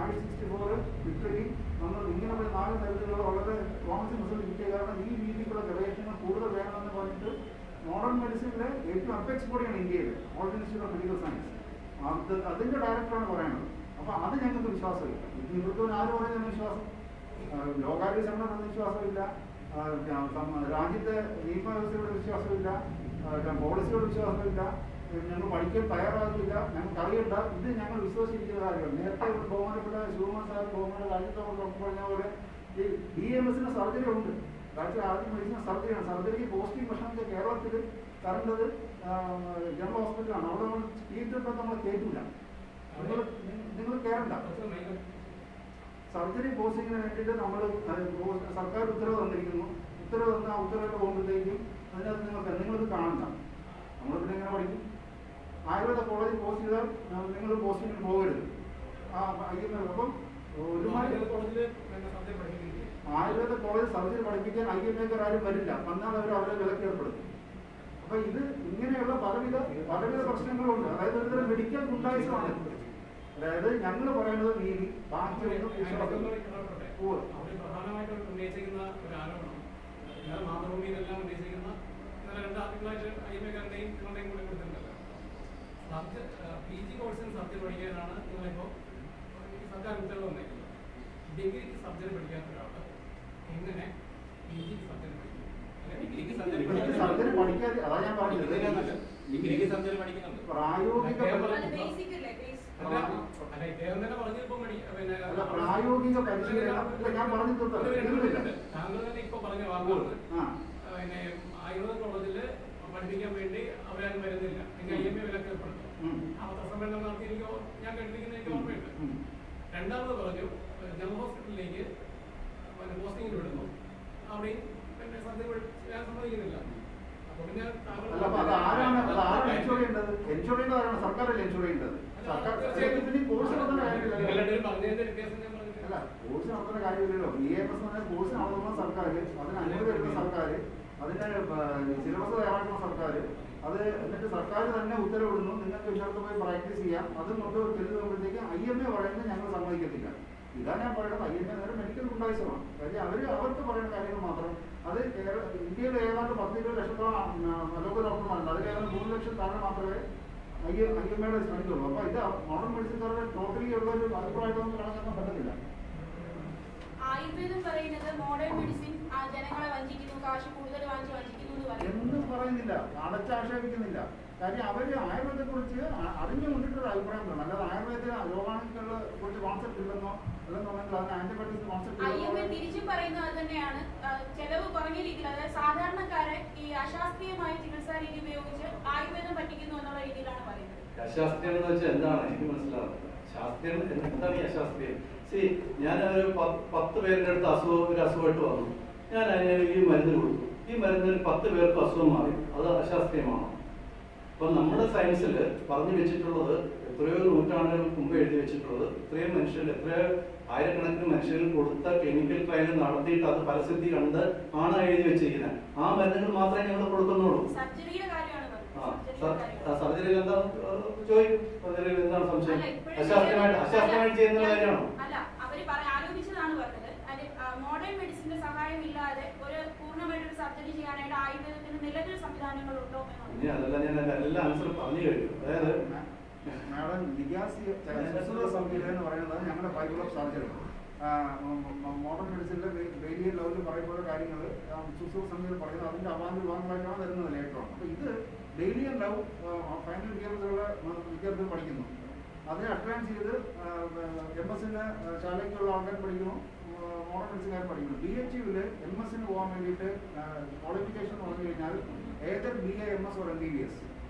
I-64, വിക്ടറി, നമ്മൾ ഇങ്ങനെയുള്ള 4 മരുന്നുകൾ വളരെ പ്രോമിസിംഗ് റിസൾട്ട് കിട്ടിയ കാരണം ഈ രീതിയിലുള്ള ഗവേഷണങ്ങൾ കൂടുതൽ വേണമെന്ന് പറഞ്ഞിട്ട് മോഡേൺ മെഡിസിനിലെ ഏറ്റവും അപെക്സ് ബോഡിയാണ് ഇന്ത്യയിൽ all India Institute of Medical science. അതിൻ്റെ ഡയറക്ടറാണ് പറയുന്നത്. അപ്പോൾ അത് ഞങ്ങൾക്ക് വിശ്വാസമില്ല. ഇവർക്ക് ആര് പറയുന്ന വിശ്വാസം? ലോകാരോഗ്യ സംഘടന വിശ്വാസമില്ല, രാജ്യത്തെ നിയമവ്യവസ്ഥയോട് വിശ്വാസമില്ല, പോളിസിയോട് വിശ്വാസമില്ല, ഞങ്ങൾ പഠിക്കാൻ തയ്യാറാകില്ല, ഞങ്ങൾക്ക് അറിയണ്ട. ഇത് ഞങ്ങൾ വിശ്വസിച്ചിരിക്കുന്ന കാര്യമാണ്. നേരത്തെ ബഹുമാനപ്പെട്ട ശിവകുമാർ സാർ ബഹുമാന രാജ്യത്തെ പറഞ്ഞ പോലെ ഈ DMSന് സർജറി ഉണ്ട്. രാജ്യത്തെ ആദ്യം മെഡിസിൻ സർജറിയാണ്. സർജറിക്ക് പോസിറ്റീവ് ഭക്ഷണത്തെ കേരളത്തിൽ തരേണ്ടത് ജനറൽ ഹോസ്പിറ്റലാണ്. അവിടെ നമ്മൾ തീർച്ചയായിട്ടും നമ്മൾ കയറ്റില്ല. നിങ്ങൾ കയറണ്ട. സർജറി പോസ്റ്റിങ്ങിന് വേണ്ടിയിട്ട് നമ്മൾ സർക്കാർ ഉത്തരവ് തന്നിരിക്കുന്നു. ഉത്തരവ് തന്ന ആ ഉത്തരവിട്ട് പോകുമ്പോഴത്തേക്കും അതിനകത്ത് നിങ്ങൾക്ക് കാണണ്ട. നമ്മൾ പിന്നെ എങ്ങനെ പഠിക്കും? ആയുർവേദ കോളേജിൽ പോസ്റ്റ് ചെയ്താൽ നിങ്ങൾ പോസ്റ്റിങ്ങിന് പോകരുത്. അപ്പം ആയുർവേദ കോളേജ് സർജറി പഠിപ്പിക്കാൻ IMAക്കാർ ആരും വരില്ല. വന്നാൽ അവരെ വിലക്ക് ഏർപ്പെടുത്തും. അപ്പൊ ഇത് ഇങ്ങനെയുള്ള പലവിധ പ്രശ്നങ്ങളുണ്ട്. അതായത് ഒരു മെഡിക്കൽ ഗുണ്ടായിസമാണ്. അതായത് ഞങ്ങൾ പറയുന്നത് നീതി, ബാക്കിയൊന്നും പ്രധാനമായിട്ടും ഉന്നയിച്ചിരിക്കുന്ന ഒരു ആരോപണം മാതൃഭൂമിയിലെല്ലാം ഉന്നയിച്ചിരിക്കുന്ന 2 ആർട്ടിക്കിളായിട്ട് IMAക്കാരുടെയും നിങ്ങളുടെയും കൂടെ കൊടുത്തിട്ടുണ്ടല്ലോ. PG കോഴ്സിന് സർജറി പഠിക്കാനാണ് നിങ്ങളിപ്പോൾ സർക്കാർ ഉത്തരവ് വന്നിരിക്കുന്നത്. ഡിഗ്രിക്ക് സർജറി പഠിക്കാത്ത ഒരാൾ എങ്ങനെ PG സർജറി പഠിക്കും? സർജറി പഠിക്കാതെ അതാ ഞാൻ പറഞ്ഞത് പ്രായോഗിക പരിശീലനം ഞാൻ പറഞ്ഞു താങ്കൾ തന്നെ ഇപ്പൊ പറഞ്ഞ വാക്കുകൾ ആയുർവേദ കോളേജില് പഠിപ്പിക്കാൻ വേണ്ടി അവരാരും വരുന്നില്ല. IMA വിലക്ക് ഏർപ്പെടുത്തും. പത്രസമ്മേളനം നടത്തി ഞാൻ കേട്ടിരിക്കുന്ന എനിക്ക് ഓർമ്മയുണ്ട്. രണ്ടാമത് പറഞ്ഞു ജനറൽ ഹോസ്പിറ്റലിലേക്ക് പോസ്റ്റിംഗിൽ വിടുന്നു. അവിടെയും പിന്നെ സർജറി ഞാൻ സമ്മതിക്കുന്നില്ല. അപ്പൊ പിന്നെ സർക്കാരല്ലേ എൻഷുർ ചെയ്യേണ്ടത്? കോഴ്സ് നടത്തുന്ന കാര്യമില്ലല്ലോ. BAMS കോഴ്സ് നടത്തുന്ന സർക്കാർ, അതിന് അനുമതി എടുക്കുന്ന സർക്കാർ, അതിന് സിലബസ് തയ്യാറാക്കുന്ന സർക്കാർ, അത് എന്നിട്ട് സർക്കാർ തന്നെ ഉത്തരവിടുന്നു നിങ്ങൾക്ക് ഇന്നത്തെ പോയി പ്രാക്ടീസ് ചെയ്യാം. അത് മൊത്തം ചെല്ലുമ്പോഴത്തേക്ക് IMA പറയുന്നത് ഞങ്ങൾ സമ്മതിക്കത്തില്ല. ഇതാ ഞാൻ പറയുന്നത്. IMA നേരെ മെഡിക്കൽ ഗുണ്ടായിസമാണ്. കാര്യം അവർക്ക് പറയുന്ന കാര്യങ്ങൾ മാത്രം. അത് ഇന്ത്യയിൽ ഏതാണ്ട് 10-20 ലക്ഷത്തോളം അലോപ്പതി ഡോക്ടർമാരുണ്ട്. അതിൽ ഏതാണ്ട് 3 ലക്ഷം താഴെ മാത്രമേ IMAയുടെ ശ്രമിക്കുള്ളൂ. അപ്പോൾ ഇത് മോഡേൺ മെഡിസിൻകാരുടെ ടോട്ടലി ഉള്ള ഒരു അഭിപ്രായത്തൊന്നും കണക്കാക്കാൻ പറ്റത്തില്ല. ആയുർവേദം പറയുന്നത് മോഡേൺ മെഡിസിൻ ജനങ്ങളെ വഞ്ചിക്കുന്നു, കാശ് കൂടുതൽ വാങ്ങിച്ച് വഞ്ചിക്കുന്നു എന്ന് പറയുന്നു. എന്നും പറയുന്നില്ല, അടച്ചാക്ഷേപിക്കുന്നില്ല. കാര്യം അവര് ആയുർവേദത്തെ കുറിച്ച് അറിഞ്ഞു കൊണ്ടിട്ടൊരു അഭിപ്രായം വേണം. അല്ലാതെ ആയുർവേദ രോഗാണുക്കളെ കുറിച്ച് കോൺസെപ്റ്റ് ഇല്ലെന്നോ അല്ലെന്നുണ്ടെങ്കിൽ അതിന് ആന്റിബയോട്ടിക്സ് കോൺസെപ്റ്റ് തിരിച്ചും പറയുന്നത് അത് തന്നെയാണ്. ചെലവ് കുറഞ്ഞ രീതിയിൽ, അതായത് സാധാരണക്കാരെ ഈ അശാസ്ത്രീയമായ ചികിത്സാ രീതി ഉപയോഗിച്ച് ആയുർവേദം പറ്റിക്കുന്നു എന്നുള്ള രീതിയിലാണ് പറയുന്നത്. അശാസ്ത്രീയം എന്ന് വെച്ചാൽ എന്താണ് എനിക്ക് മനസ്സിലാവുന്നത്. ശാസ്ത്രീയം എന്താണ് ഈ അശാസ്ത്രീയം? ഞാൻ ഒരു 10 പേരുടെ അടുത്ത് ഒരു അസുഖമായിട്ട് വന്നു. ഞാൻ അതിന് ഈ മരുന്ന് കൊടുത്തു. ഈ മരുന്നിന് 10 പേർക്ക് അസുഖം മാറി. അത് അശാസ്ത്രീയമാണോ? അപ്പം നമ്മുടെ സയൻസിൽ പറഞ്ഞു വെച്ചിട്ടുള്ളത് എത്രയോ നൂറ്റാണ്ടുകൾക്ക് മുമ്പ് എഴുതി വെച്ചിട്ടുള്ളത് ഇത്രയും മനുഷ്യരിൽ എത്രയോ ആയിരക്കണക്കിന് മനുഷ്യരിൽ കൊടുത്ത ക്ലിനിക്കൽ ട്രയൽ നടത്തിയിട്ട് അത് ഫലസിദ്ധി കണ്ട് ആണ് എഴുതി വെച്ചിരിക്കുന്നത്. ആ മരുന്നുകൾ മാത്രമേ ഞങ്ങൾ കൊടുക്കുന്നുള്ളൂ. സർജറിയിൽ എന്താ ചോദിക്കും? സർജറിയിൽ എന്താണ് സംശയം? അശാസ്ത്രീയമായിട്ട് ചെയ്യുന്ന കാര്യമാണോ? മോഡേൺ മെഡിസിന്റെ സഹായം ഇല്ലാതെ ഒരു പൂർണ്ണമായിട്ട് സർജറി ചെയ്യാനായിട്ട് ആയുർവേദത്തിന് നിലവിൽ സംവിധാനങ്ങളുണ്ടോ? അതല്ല, ഞാൻ എല്ലാ ആൻസറും പറഞ്ഞു കഴിഞ്ഞു. അതായത് മാഡം സംവിധാനം എന്ന് പറയുന്നത് ഞങ്ങളുടെ ബൈബിൾ ഓഫ് സർജറി മോഡേൺ മെഡിസിനിലെ വേരിയൻ ലെവലിൽ പറയുമ്പോൾ കാര്യങ്ങൾ ശുശ്രൂഷ സംവിധാനം പറയുന്നത് അതിന്റെ അവാന്തി വിഭാഗങ്ങളായിട്ടാണ് വരുന്നത് ലേറ്ററാണ്. അപ്പോൾ ഇത് ഡെയിലി ലവ് ഫൈനൽ ഇയറിലുള്ള വിദ്യാർത്ഥികൾ പഠിക്കുന്നു. അതിനെ അഡ്വാൻസ് ചെയ്ത് MS-ന് ശാലയ്ക്കുള്ള ആൾക്കാർ പഠിക്കുന്നു, മോഡേൺ മെഡിസിൻകാർ പഠിക്കുന്നു. DHUവിൽ MS-ന് പോകാൻ വേണ്ടിയിട്ട് ക്വാളിഫിക്കേഷൻ എന്ന് പറഞ്ഞു കഴിഞ്ഞാൽ Ather BA MS or MBBS.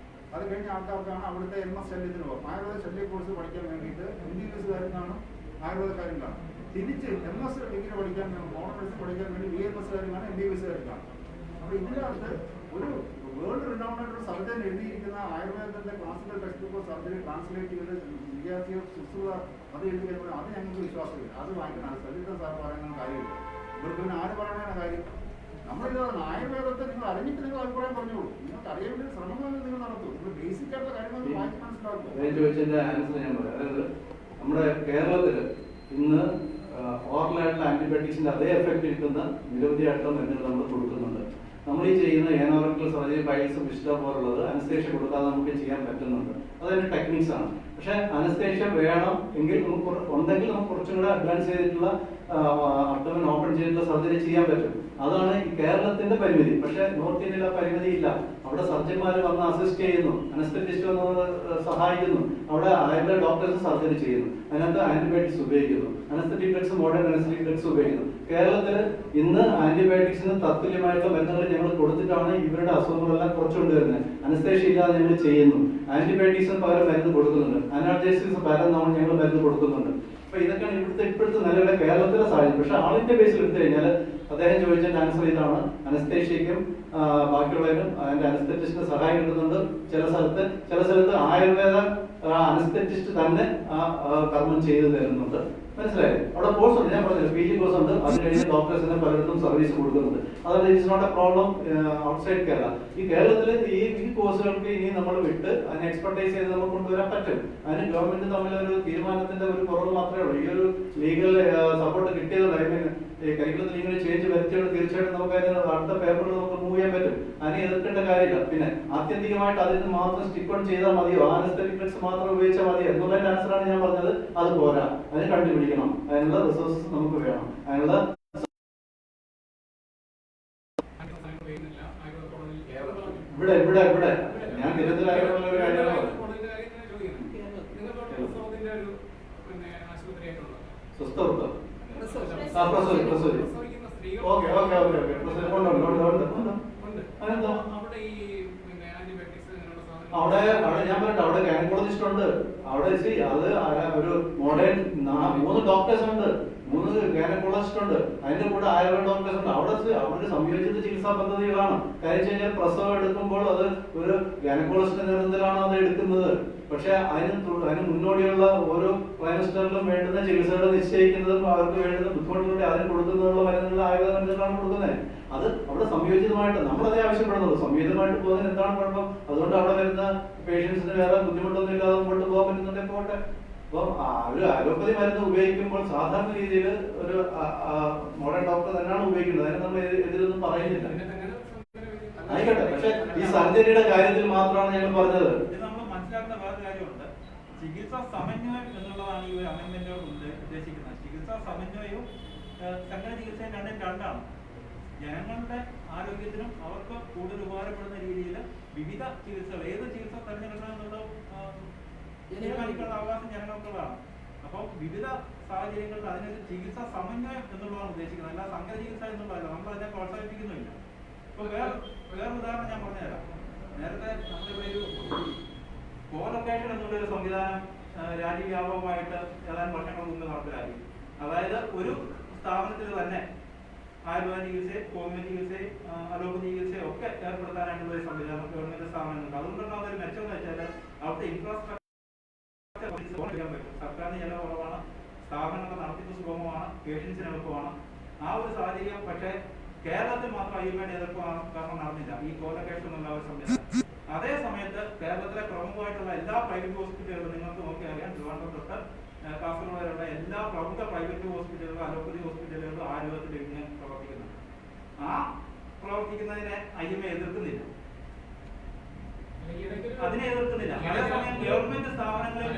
അത് കഴിഞ്ഞ ആൾക്കാർക്കാണ് അവിടുത്തെ MS ശല്യത്തിന് പോകും. ആയുർവേദ ശല്യ കോഴ്സ് പഠിക്കാൻ വേണ്ടിയിട്ട് MBBS കാണും, ആയുർവേദക്കാരും കാണും. തിരിച്ച് MS ഡിഗ്രി പഠിക്കാൻ മോഡേൺ മെഡിസിൻ പഠിക്കാൻ വേണ്ടി BMS കാണും, MBBS കാണും. അപ്പോൾ ഇതിൻ്റെ അകത്ത് ഒരു വേൾഡ് റിനൗണ്ടഡ് ഒരു സർജൻ എഴുതിയിരിക്കുന്ന ആയുർവേദത്തിന്റെ classical textbook surgery translate ചെയ്ത് വിദ്യാർത്ഥികൾ ശുശ്രൂഷ അത് എഴുതി കഴിയുമ്പോൾ അത് ഞങ്ങൾക്ക് വിശ്വാസമില്ല. അത് വായിക്കണം. സജിത സാർ പറയുന്ന കാര്യമില്ല. ഇവർക്ക് പിന്നെ ആര് പറയാനാണ് കാര്യം? നമ്മളിത് ആയുർവേദത്തെ നിങ്ങൾ അറിഞ്ഞിട്ട് നിങ്ങൾ അഭിപ്രായം പറഞ്ഞോളൂ. നിങ്ങൾക്ക് അറിയാൻ വേണ്ടി ശ്രമങ്ങൾ നിങ്ങൾ നടത്തും. നിങ്ങൾ ബേസിക് ആയിട്ടുള്ള കാര്യങ്ങൾ വായിച്ച് മനസ്സിലാക്കും. ചോദിച്ചതിന്റെ ആൻസർ ഞാൻ പറയാം. അതായത് നമ്മുടെ കേരളത്തിൽ ഇന്ന് ഓറലായിട്ടുള്ള ആന്റിബയോട്ടിക്സിന്റെ അതേ എഫക്ട് കിട്ടുന്ന നിരവധിയായിട്ടുള്ള മരുന്നുകൾ നമ്മൾ കൊടുക്കുന്നുണ്ട്. നമ്മൾ ഈ ചെയ്യുന്ന ഏനോറക്കൽ സർജറി, പൈൽസ്, വിസ്റ്റ പോലുള്ളത് അനസ്തേഷ്യ കൊടുക്കാതെ നമുക്ക് ചെയ്യാൻ പറ്റുന്നുണ്ട്. അതൊരു ടെക്നിക്സ് ആണ്. പക്ഷെ അനസ്തേഷ്യ വേണം എങ്കിൽ നമുക്ക് ഉണ്ടെങ്കിൽ നമുക്ക് കുറച്ചും കൂടെ അഡ്വാൻസ് ചെയ്തിട്ടുള്ള അബ്ഡോമൻ ഓപ്പൺ ചെയ്തിട്ടുള്ള സർജറി ചെയ്യാൻ പറ്റും. അതാണ് ഈ കേരളത്തിന്റെ പരിമിതി. പക്ഷെ നോർത്ത് ഇന്ത്യയിൽ ആ പരിമിതി ഇല്ല. അവിടെ സർജന്മാർ വന്ന് അസിസ്റ്റ് ചെയ്യുന്നു, അനസ്തറ്റിസ്റ്റ് വന്ന് സഹായിക്കുന്നു, അവിടെ ആയുർവേദ ഡോക്ടേഴ്സ് സർജറി ചെയ്യുന്നു, അതിനകത്ത് ആന്റിബയോട്ടിക്സ് ഉപയോഗിക്കുന്നു, anaesthetic drugs, modern anaesthetic drugs ഉപയോഗിക്കുന്നു. കേരളത്തിൽ ഇന്ന് ആന്റിബയോട്ടിക്സിന് തത്തുല്യമായിട്ടുള്ള മരുന്നുകൾ ഞങ്ങൾ കൊടുത്തിട്ടാണ് ഇവരുടെ അസുഖങ്ങളെല്ലാം കുറച്ചുകൊണ്ടുവരുന്നത്. അനസ്തേഷ്യ ഇല്ലാതെ ഞങ്ങൾ ചെയ്യുന്നു, ആന്റിബയോട്ടിക്സിന് പകരം മരുന്ന് കൊടുക്കുന്നുണ്ട്, അനാൾജേസിക്സ് പകരം ഞങ്ങൾ മരുന്ന് കൊടുക്കുന്നുണ്ട്. അപ്പൊ ഇതൊക്കെയാണ് ഇപ്പോഴത്തെ നിലവിലെ കേരളത്തിലെ സാഹചര്യം. പക്ഷെ ആളിന്റെ ബേസിൽ എടുത്തു കഴിഞ്ഞാൽ അദ്ദേഹം ചോദിച്ചതിന്റെ ആൻസർ ഇതാണ്. അനസ്തേഷ്യക്കും ബാക്കിയുള്ളതിനും അതിന്റെ അനസ്തറ്റിസ്റ്റിന്റെ സഹായം കിട്ടുന്നുണ്ട്. ചില സ്ഥലത്ത് ആയുർവേദ അനസ്തറ്റിസ്റ്റ് തന്നെ കർമ്മം ചെയ്തു തരുന്നുണ്ട്. മനസ്സിലായി? അവിടെ കോഴ്സ് ഉണ്ട്, ഞാൻ പറഞ്ഞില്ല, PG കോഴ്സ് ഉണ്ട്. അത് കഴിഞ്ഞ് ഡോക്ടേഴ്സിനെ പലയിടത്തും സർവീസ് കൊടുക്കുന്നുണ്ട്. അതായത് it's not a problem outside Kerala. ഈ കേരളത്തിൽ ഈ കോഴ്സുകൾക്ക് ഇനി നമ്മൾ വിട്ട് അതിനെ എക്സ്പെർട്ടൈസ് ചെയ്ത് നമുക്ക് കൊണ്ടുവരാൻ പറ്റും. അതിന് ഗവൺമെന്റ് തമ്മിലൊരു തീരുമാനത്തിന്റെ ഒരു കുറവ് മാത്രമേ ഉള്ളൂ. ഈ ഒരു ലീഗൽ സപ്പോർട്ട് കിട്ടിയതുകൊണ്ട്, ഐ മീൻ ഈ കരിക്കുലത്തിൽ ഇങ്ങനെ ചേഞ്ച് വരുത്തിയോണ്ട് തീർച്ചയായിട്ടും നമുക്ക് അതിന് അടുത്ത പേപ്പറുകൾ നമുക്ക് മൂവ് ചെയ്യാൻ പറ്റും. അതിനെ എതിർക്കേണ്ട കാര്യമില്ല. പിന്നെ ആത്യന്തികമായിട്ട് അതിന് മാത്രം സ്റ്റിക്ക് ഓൺ ചെയ്താൽ മതിയോ, അനസ്തറ്റിക് ഡ്രഗ്സ് മാത്രം ഉപയോഗിച്ചാൽ മതിയോ എന്നുള്ളതിന്റെ ആൻസറാണ് ഞാൻ പറഞ്ഞത്. അത് പോരാ, അതിന് കണ്ടുപിടിക്കണം. അതിനുള്ള റിസോഴ്സസ് നമുക്ക് വേണം. അതിനുള്ള ഇവിടെ ഞാൻ നിരന്തരമായിട്ടുള്ള ഒരു കാര്യമാണ്. സ്വസ്ഥവൃത്തം അവിടെ ഞാൻ പറയട്ടെ, അവിടെ ഗൈനക്കോളജിസ്റ്റ് ഉണ്ട്. അവിടെ അത് ഒരു മോഡേൺ 3 ഡോക്ടേഴ്സ് ഉണ്ട്, 3 ഗൈനക്കോളജിസ്റ്റ് ഉണ്ട്. അതിന്റെ കൂടെ ആയുർവേദ ഡോക്ടേഴ്സ് ഉണ്ട്. അവിടെ സംയോജിത ചികിത്സാ പദ്ധതികളാണ്. കാര്യം വെച്ച് കഴിഞ്ഞാൽ പ്രസവം എടുക്കുമ്പോൾ അത് ഒരു ഗൈനക്കോളജിസ്റ്റിന്റെ നേതൃത്വത്തിലാണ് അത് എടുക്കുന്നത്. പക്ഷെ അതിന് മുന്നോടിയുള്ള ഓരോ ട്രൈമസ്റ്ററിലും വേണ്ടുന്ന ചികിത്സകൾ നിശ്ചയിക്കുന്നതും അവർക്ക് വേണ്ടുന്ന ബുദ്ധിമുട്ടുകളുടെ അതിന് കൊടുക്കുന്നതിനുള്ള മരുന്നുകൾ ആയുർവേദ മരുന്നുകളാണ് കൊടുക്കുന്നത്. അത് അവിടെ സംയോജിതമായിട്ട് നമ്മളതേ ആവശ്യപ്പെടുന്നുള്ളൂ. സംയോജിതമായിട്ട് പോകുന്നതിന് എന്താണ് കുഴപ്പം? അതുകൊണ്ട് അവിടെ വരുന്ന പേഷ്യൻസിന് വേറെ ബുദ്ധിമുട്ടൊന്നും ഇല്ലാതെ മുമ്പോട്ട് പോകാൻ പറ്റുന്നുണ്ടെങ്കിൽ പോട്ടെ. അപ്പം ഒരു അലോപ്പതി മരുന്ന് ഉപയോഗിക്കുമ്പോൾ സാധാരണ രീതിയിൽ ഒരു മോഡേൺ ഡോക്ടർ തന്നെയാണ് ഉപയോഗിക്കുന്നത്. അതിന് നമ്മൾ എതിരൊന്നും പറയുന്നില്ല. ആയിക്കോട്ടെ, പക്ഷെ ഈ സർജറിയുടെ കാര്യത്തിൽ മാത്രമാണ് ഞങ്ങൾ പറഞ്ഞത്. നമ്മൾ മനസ്സിലാക്കുന്ന വേറെ കാര്യമുണ്ട്. ചികിത്സാ സമന്വയം എന്നുള്ളതാണ് ഈ ഒരു അമെന്റ്മെന്റോട് ഉദ്ദേശിക്കുന്നത്. ചികിത്സാ സമന്വയവും സംഘടന ചികിത്സയും രണ്ടാണ്. ജനങ്ങളുടെ ആരോഗ്യത്തിനും അവർക്ക് കൂടുതൽ ഉപകാരപ്പെടുന്ന രീതിയിൽ വിവിധ ചികിത്സകൾ, ഏത് ചികിത്സ തെരഞ്ഞെടുക്കണം എന്നുള്ളത് തീരുമാനിക്കാനുള്ള അവകാശം ജനങ്ങൾക്കുള്ളതാണ്. അപ്പോൾ വിവിധ സാഹചര്യങ്ങളിൽ അതിനൊരു ചികിത്സാ സമന്വയം എന്നുള്ളതാണ് ഉദ്ദേശിക്കുന്നത്, അല്ല സങ്കര ചികിത്സ എന്നുള്ളതല്ല. നമ്മൾ അതിനെ പ്രോത്സാഹിപ്പിക്കുന്നില്ല. ഇപ്പൊ വേറൊരു ഉദാഹരണം ഞാൻ പറഞ്ഞുതരാം. നേരത്തെ നമ്മളിവിടെ ഒരു കോലൊക്കേഷൻ എന്നുള്ളൊരു സംവിധാനം രാജ്യവ്യാപകമായിട്ട് ഏതാനും വർഷങ്ങൾ മുമ്പ് നടപ്പിലാക്കി. അതായത് ഒരു സ്ഥാപനത്തിൽ തന്നെ ആയുർവേദ ചികിത്സയും ഹോമിയോ ചികിത്സയും അലോപ്പതി ചികിത്സയും ഒക്കെ ഏർപ്പെടുത്താനായിട്ടുള്ള ഒരു സംവിധാനം ഗവൺമെന്റ് സ്ഥാപനങ്ങളുണ്ട്. അതുകൊണ്ടാണ് അതൊരു മെച്ചം എന്ന് വെച്ചാൽ അവിടുത്തെ ഇൻഫ്രാസ്ട്രക്ചർ ചെയ്യാൻ പറ്റും. സർക്കാരിന് ചെലവ് കുറവാണ്, സ്ഥാപനങ്ങളുടെ നടത്തിപ്പ് സുഗമമാണ്, പേഷ്യൻസിന് എളുപ്പമാണ്. ആ ഒരു സാഹചര്യം പക്ഷേ കേരളത്തിൽ മാത്രം അയ്യമ്മയുടെ എതിർപ്പ് കാരണം നടന്നില്ല ഈ കോലക്കേഷൻ എന്നുള്ള ഒരു സംവിധാനം. അതേ സമയത്ത് കേരളത്തിലെ പ്രമുഖമായിട്ടുള്ള എല്ലാ പ്രൈവറ്റ് ഹോസ്പിറ്റലുകളും നിങ്ങൾക്ക് നോക്കി അറിയാം. ട്രിവാൻഡ്രം തൊട്ട് കാസർഗോഡ് വരെയുള്ള എല്ലാ പ്രമുഖ പ്രൈവറ്റ് ഹോസ്പിറ്റലുകളും അലോപ്പതി ഹോസ്പിറ്റലുകളും ആയുർവേദത്തിൽ ഇങ്ങനെ പ്രവർത്തിക്കുന്നുണ്ട്. ആ പ്രവർത്തിക്കുന്നതിനെ IMA എതിർക്കുന്നില്ല, അതിനെ എതിർക്കുന്നില്ല. അതേസമയം ഗവൺമെന്റ് സ്ഥാപനങ്ങളിൽ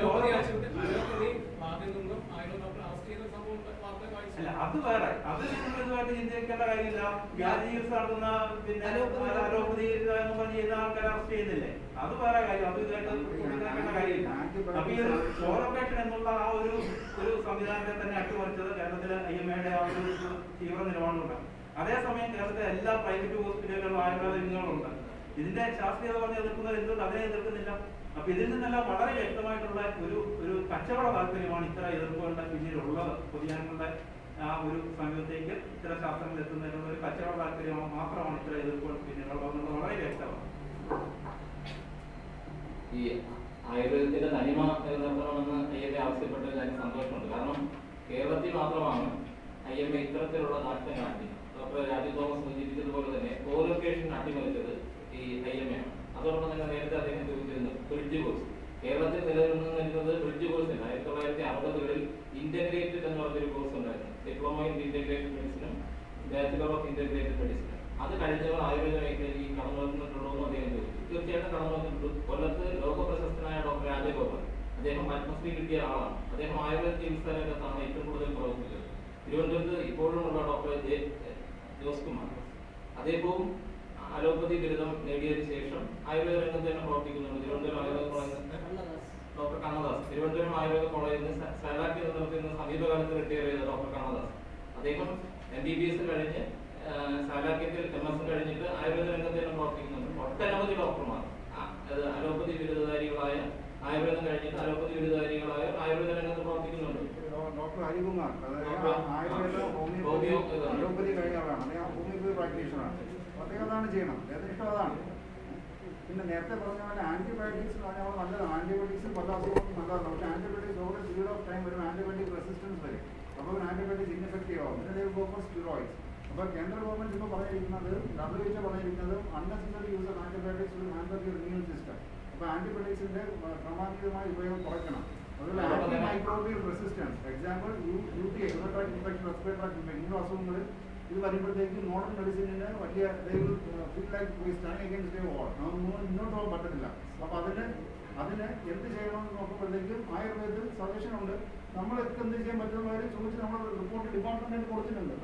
അല്ല, അത് വേറെ, അത് നിങ്ങൾ ഇതുമായിട്ട് ചിന്തിക്കേണ്ട കാര്യമില്ല. വ്യാജ ചികിത്സ നടത്തുന്ന പിന്നെ അലോപ്പതി എന്ന് പറഞ്ഞ് ചെയ്യുന്ന ആൾക്കാരെ അറസ്റ്റ് ചെയ്യുന്നില്ലേ, അത് വേറെ കാര്യം. അത് ഇതായിട്ട് ചിന്തിക്കേണ്ട കാര്യമില്ല. അപ്പൊ ഈ ഒരു കോലൊക്കേഷൻ എന്നുള്ള ആ ഒരു സംവിധാനത്തെ തന്നെ അട്ടിമറിച്ചത് കേരളത്തിലെ IMAയുടെ ആ ഒരു തീവ്ര നിലപാടുണ്ട്. അതേസമയം കേരളത്തിലെ എല്ലാ പ്രൈവറ്റ് ഹോസ്പിറ്റലുകളിലും ആയുർവേദ വിങ്ങുകളുണ്ട്. ഇതിന്റെ ശാസ്ത്രീയത പറഞ്ഞ് എതിർക്കുന്നത് എന്തുകൊണ്ട് അതിനെ എതിർക്കുന്നില്ല? അപ്പൊ ഇതിൽ നിന്നെല്ലാം വളരെ വ്യക്തമായിട്ടുള്ള ഒരു കച്ചവട താല്പര്യമാണ് ഇത്തരം എതിർപ്പുകളുടെ പിന്നിലുള്ളത്. പൊതുജനങ്ങളുടെ ആ ഒരു സമീപത്തേക്ക് ഇത്തരം ശാസ്ത്രങ്ങൾ എത്തുന്നതിനുള്ള ഒരു കച്ചവട താല്പര്യം മാത്രമാണ് ഇത്തരം എതിർപ്പുകൾക്ക് പിന്നിലുള്ളത് എന്നുള്ളത് വളരെ വ്യക്തമാണ്. ഈ ആയുർവേദത്തിന്റെ തനിമ നിലനിർത്തണമെന്ന് IMA ആവശ്യപ്പെട്ടതിൽ എനിക്ക് സന്തോഷമുണ്ട്. കാരണം കേരളത്തിൽ മാത്രമാണ് IMA ഇത്തരത്തിലുള്ള നാട്ടം കാട്ടി. ഡോക്ടർ രാജീവ് തോമസ് സൂചിപ്പിച്ചതുപോലെ തന്നെ കോലൊക്കേഷൻ അട്ടിമറിച്ചത് ഈ IMA ആണ്. അതോടൊപ്പം തന്നെ നേരത്തെ അദ്ദേഹം ചോദിച്ചിരുന്നത് ബ്രിഡ്ജ് കോഴ്സ്. കേരളത്തിൽ നിലനിന്നിരുന്നത് ബ്രിഡ്ജ് കോഴ്സ് അല്ല. 1960കളിൽ ഇന്റഗ്രേറ്റഡ് എന്ന് പറഞ്ഞൊരു കോഴ്സ് ഉണ്ടായിരുന്നു. ഡിപ്ലോമ ഇൻ ഇന്റഗ്രേറ്റഡ് മെഡിസിനും ബാച്ചുലർ ഓഫ് ഇന്റഗ്രേറ്റഡ് മെഡിസിനും. അത് കഴിഞ്ഞവർ ആയുർവേദ മേഖലയിൽ കടന്നു വന്നിട്ടുണ്ടോ എന്ന് അദ്ദേഹം ചോദിച്ചു. തീർച്ചയായിട്ടും കടന്നു വന്നിട്ടുണ്ട്. കൊല്ലത്ത് ലോക പ്രശസ്തനായ ഡോക്ടർ രാജഗോപാൽ, അദ്ദേഹം പത്മശ്രീ കിട്ടിയ ആളാണ്. അദ്ദേഹം ആയുർവേദ ചികിത്സാ രംഗത്താണ് ഏറ്റവും കൂടുതൽ പ്രവർത്തിച്ചത്. തിരുവനന്തപുരത്ത് ഇപ്പോഴുമുള്ള ഡോക്ടർ ജോസ് കുമാർ, അദ്ദേഹവും അലോപ്പതി ബിരുദം നേടിയതിനു ശേഷം ആയുർവേദ രംഗത്ത് തന്നെ പ്രവർത്തിക്കുന്നുണ്ട്. തിരുവനന്തപുരം ആയുർവേദ കോളേജിൽ ഡോക്ടർ കണ്ണദാസ്, തിരുവനന്തപുരം ആയുർവേദ കോളേജിൽ നിന്ന് സാലാക്കി നിർത്തുന്ന സമീപകാലത്ത് റിട്ടയർ ചെയ്ത ഡോക്ടർ കണ്ണദാസ്, അദ്ദേഹം MBBS കഴിഞ്ഞ് സാലാക്യത്തിൽ MS കഴിഞ്ഞിട്ട് ആയുർവേദ രംഗത്ത് തന്നെ പ്രവർത്തിക്കുന്നുണ്ട്. ഒട്ടനവധി ഡോക്ടർമാർ അലോപ്പതി ബിരുദധാരികളായ ആയുർവേദം കഴിഞ്ഞിട്ട് അലോപ്പതി ബിരുദധാരികളായ ആയുർവേദ രംഗത്ത് പ്രവർത്തിക്കുന്നുണ്ട്. ഡോക്ടർ ഹരികുമാർ ആയുർവേദ അലോപ്പതി കഴിഞ്ഞ ആളാണ്. അദ്ദേഹം ഹോമിയോപ്പതി പ്രാക്ടീഷണറാണ്. അദ്ദേഹം അതാണ് ചെയ്യണം. അദ്ദേഹത്തിന് ഇഷ്ടം അതാണ്. പിന്നെ നേരത്തെ പറഞ്ഞ പോലെ ആന്റിബയോട്ടിക്സ് പറഞ്ഞാൽ നല്ലതാണ്. ആന്റിബയോട്ടിക്സ് പല അസുഖങ്ങളും നല്ലതാണ്. പക്ഷേ antibiotics over period of time വരും ആന്റിബയോട്ടിക് റെസിസ്റ്റൻസ് വരും. അപ്പോൾ ആന്റിബയോട്ടിക്സ് ഇൻഎഫക്റ്റീവ് ആവും. പിന്നെ ദേ ഗോ ഫോർ സ്റ്റിറോയിഡ്സ്. അപ്പോൾ കേന്ദ്ര ഗവൺമെന്റ് ഇപ്പോൾ പറഞ്ഞിരിക്കുന്നത് WHO പറഞ്ഞിരിക്കുന്നത് unnecessary use of antibiotics will hamper your immune system. അപ്പോൾ ആന്റിബയോട്ടിക്സിന്റെ ക്രമാതീതമായ ഉപയോഗം കുറയ്ക്കണം. അതുപോലെ anti microbial resistance, example UTI, urinary infection, respiratory tract infection, ഇങ്ങനെയുള്ള അസുഖങ്ങൾ ഇത് വരുമ്പോഴത്തേക്കും മോഡേൺ മെഡിസിനിന് വലിയ feel like standing against a wall, മുന്നോട്ട് പോകാൻ പറ്റത്തില്ല. അപ്പോൾ അതിന് എന്ത് ചെയ്യണമെന്ന് നോക്കുമ്പോഴത്തേക്കും ആയുർവേദത്തിൽ സജഷൻ ഉണ്ട്. നമ്മളൊക്കെ എന്ത് ചെയ്യാൻ പറ്റുന്ന കാര്യം ചോദിച്ച് നമ്മൾ റിപ്പോർട്ട് ഡിപ്പാർട്ട്മെന്റിന് കൊടുത്തിട്ടുണ്ട്.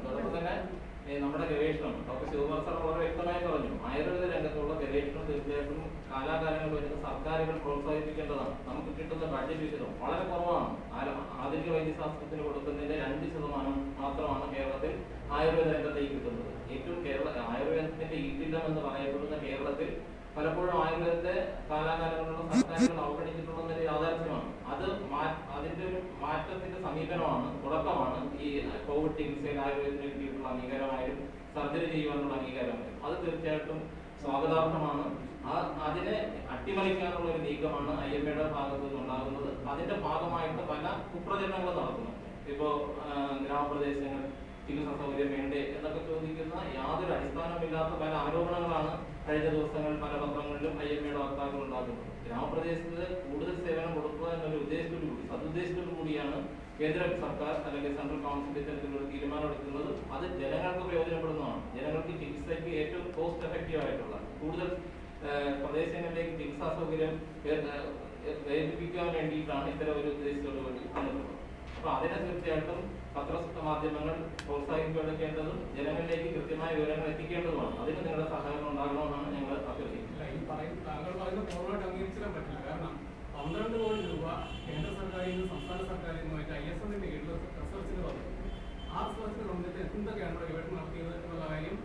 നമ്മുടെ ഗവേഷണം ഡോക്ടർ ശിവകുമാർ സാർ വളരെ വ്യക്തമായി പറഞ്ഞു. ആയുർവേദ രംഗത്തുള്ള ഗവേഷണം തീർച്ചയായിട്ടും കാലാകാലങ്ങളിൽ വരുന്ന സർക്കാരുകൾ പ്രോത്സാഹിപ്പിക്കേണ്ടതാണ്. നമുക്ക് കിട്ടുന്ന ബഡ്ജറ്റ് വിഹിതം വളരെ കുറവാണ്. ആധുനിക വൈദ്യശാസ്ത്രത്തിന് കൊടുക്കുന്നതിന്റെ 2% മാത്രമാണ് കേരളത്തിൽ ആയുർവേദ രംഗത്തേക്ക് കിട്ടുന്നത്. ഏറ്റവും ആയുർവേദത്തിന്റെ ഈറ്റില്ലം എന്ന് പറയപ്പെടുന്ന കേരളത്തിൽ പലപ്പോഴും ആയുർവേദത്തെ കാലാകാലങ്ങളിലുള്ള സർക്കാരുകൾ അവഗണിച്ചിട്ടുള്ളതിന്റെ യാഥാർത്ഥ്യമാണ്. അതിന്റെ ഒരു മാറ്റത്തിന്റെ സമീപനമാണ്, തുടക്കമാണ് ഈ കോവിഡ് ചികിത്സയിൽ ആയുർവേദത്തിന് കിട്ടിയിട്ടുള്ള അംഗീകാരമായാലും സർജറി ചെയ്യുവാനുള്ള അംഗീകാരമായാലും അത് തീർച്ചയായിട്ടും സ്വാഗതാർഹമാണ്. അതിനെ അട്ടിമറിക്കാനുള്ള ഒരു നീക്കമാണ് IMAയുടെ ഭാഗത്തു നിന്നുണ്ടാകുന്നത്. അതിന്റെ ഭാഗമായിട്ട് പല കുപ്രചരണങ്ങളും നടക്കുന്നു. ഇപ്പോ ഗ്രാമപ്രദേശങ്ങൾ ചികിത്സാ സൗകര്യം വേണ്ടേ എന്നൊക്കെ ചോദിക്കുന്ന യാതൊരു അടിസ്ഥാനമില്ലാത്ത പല ആരോപണങ്ങളാണ് കഴിഞ്ഞ ദിവസങ്ങളിൽ പല പത്രങ്ങളിലും IMAയുടെ വക്താക്കൾ ഉണ്ടാക്കുന്നത്. ഗ്രാമപ്രദേശത്ത് കൂടുതൽ സേവനം കൊടുക്കുക എന്നൊരു സതുദ്ദേശത്തോടു കൂടിയാണ് കേന്ദ്ര സർക്കാർ അല്ലെങ്കിൽ സെൻട്രൽ കൗൺസിൽ ഇത്തരത്തിലുള്ള തീരുമാനം എടുക്കുന്നത്. അത് ജനങ്ങൾക്ക് പ്രയോജനപ്പെടുന്നതാണ്. ജനങ്ങൾക്ക് ചികിത്സയ്ക്ക് ഏറ്റവും കോസ്റ്റ് എഫക്റ്റീവ് ആയിട്ടുള്ള കൂടുതൽ പ്രദേശങ്ങളിലേക്ക് ചികിത്സാ സൗകര്യം പ്രേരിപ്പിക്കാൻ വേണ്ടിയിട്ടാണ് ഇത്തരം ഒരു ഉദ്ദേശത്തോടു കൂടി വന്നിട്ടുള്ളത്. അപ്പൊ അതിനെ തീർച്ചയായിട്ടും പത്രമാധ്യമങ്ങൾ പ്രോത്സാഹിപ്പിക്കേണ്ടതും ജനങ്ങളിലേക്ക് കൃത്യമായ വിവരങ്ങൾ എത്തിക്കേണ്ടതുമാണ്. അതിന് നിങ്ങളുടെ സഹകരണം ഉണ്ടാകണമെന്നാണ് ഞങ്ങൾ അഭ്യർത്ഥിക്കുന്നത്. താങ്കൾ പറയുന്ന പൂർണ്ണമായിട്ട് അംഗീകരിച്ചിടാൻ പറ്റില്ല. കാരണം 12 കോടി രൂപ കേന്ദ്ര സർക്കാരിൽ നിന്ന് സംസ്ഥാന സർക്കാരിൽ നിന്നുമായിട്ട് ISMന്റെ കീഴിൽ റിസർച്ചിന് വന്നു. ആ റിസർച്ചിന് സംബന്ധിച്ച് എന്തൊക്കെയാണ് ഗവേഷണം നടത്തിയത് എന്നുള്ള കാര്യം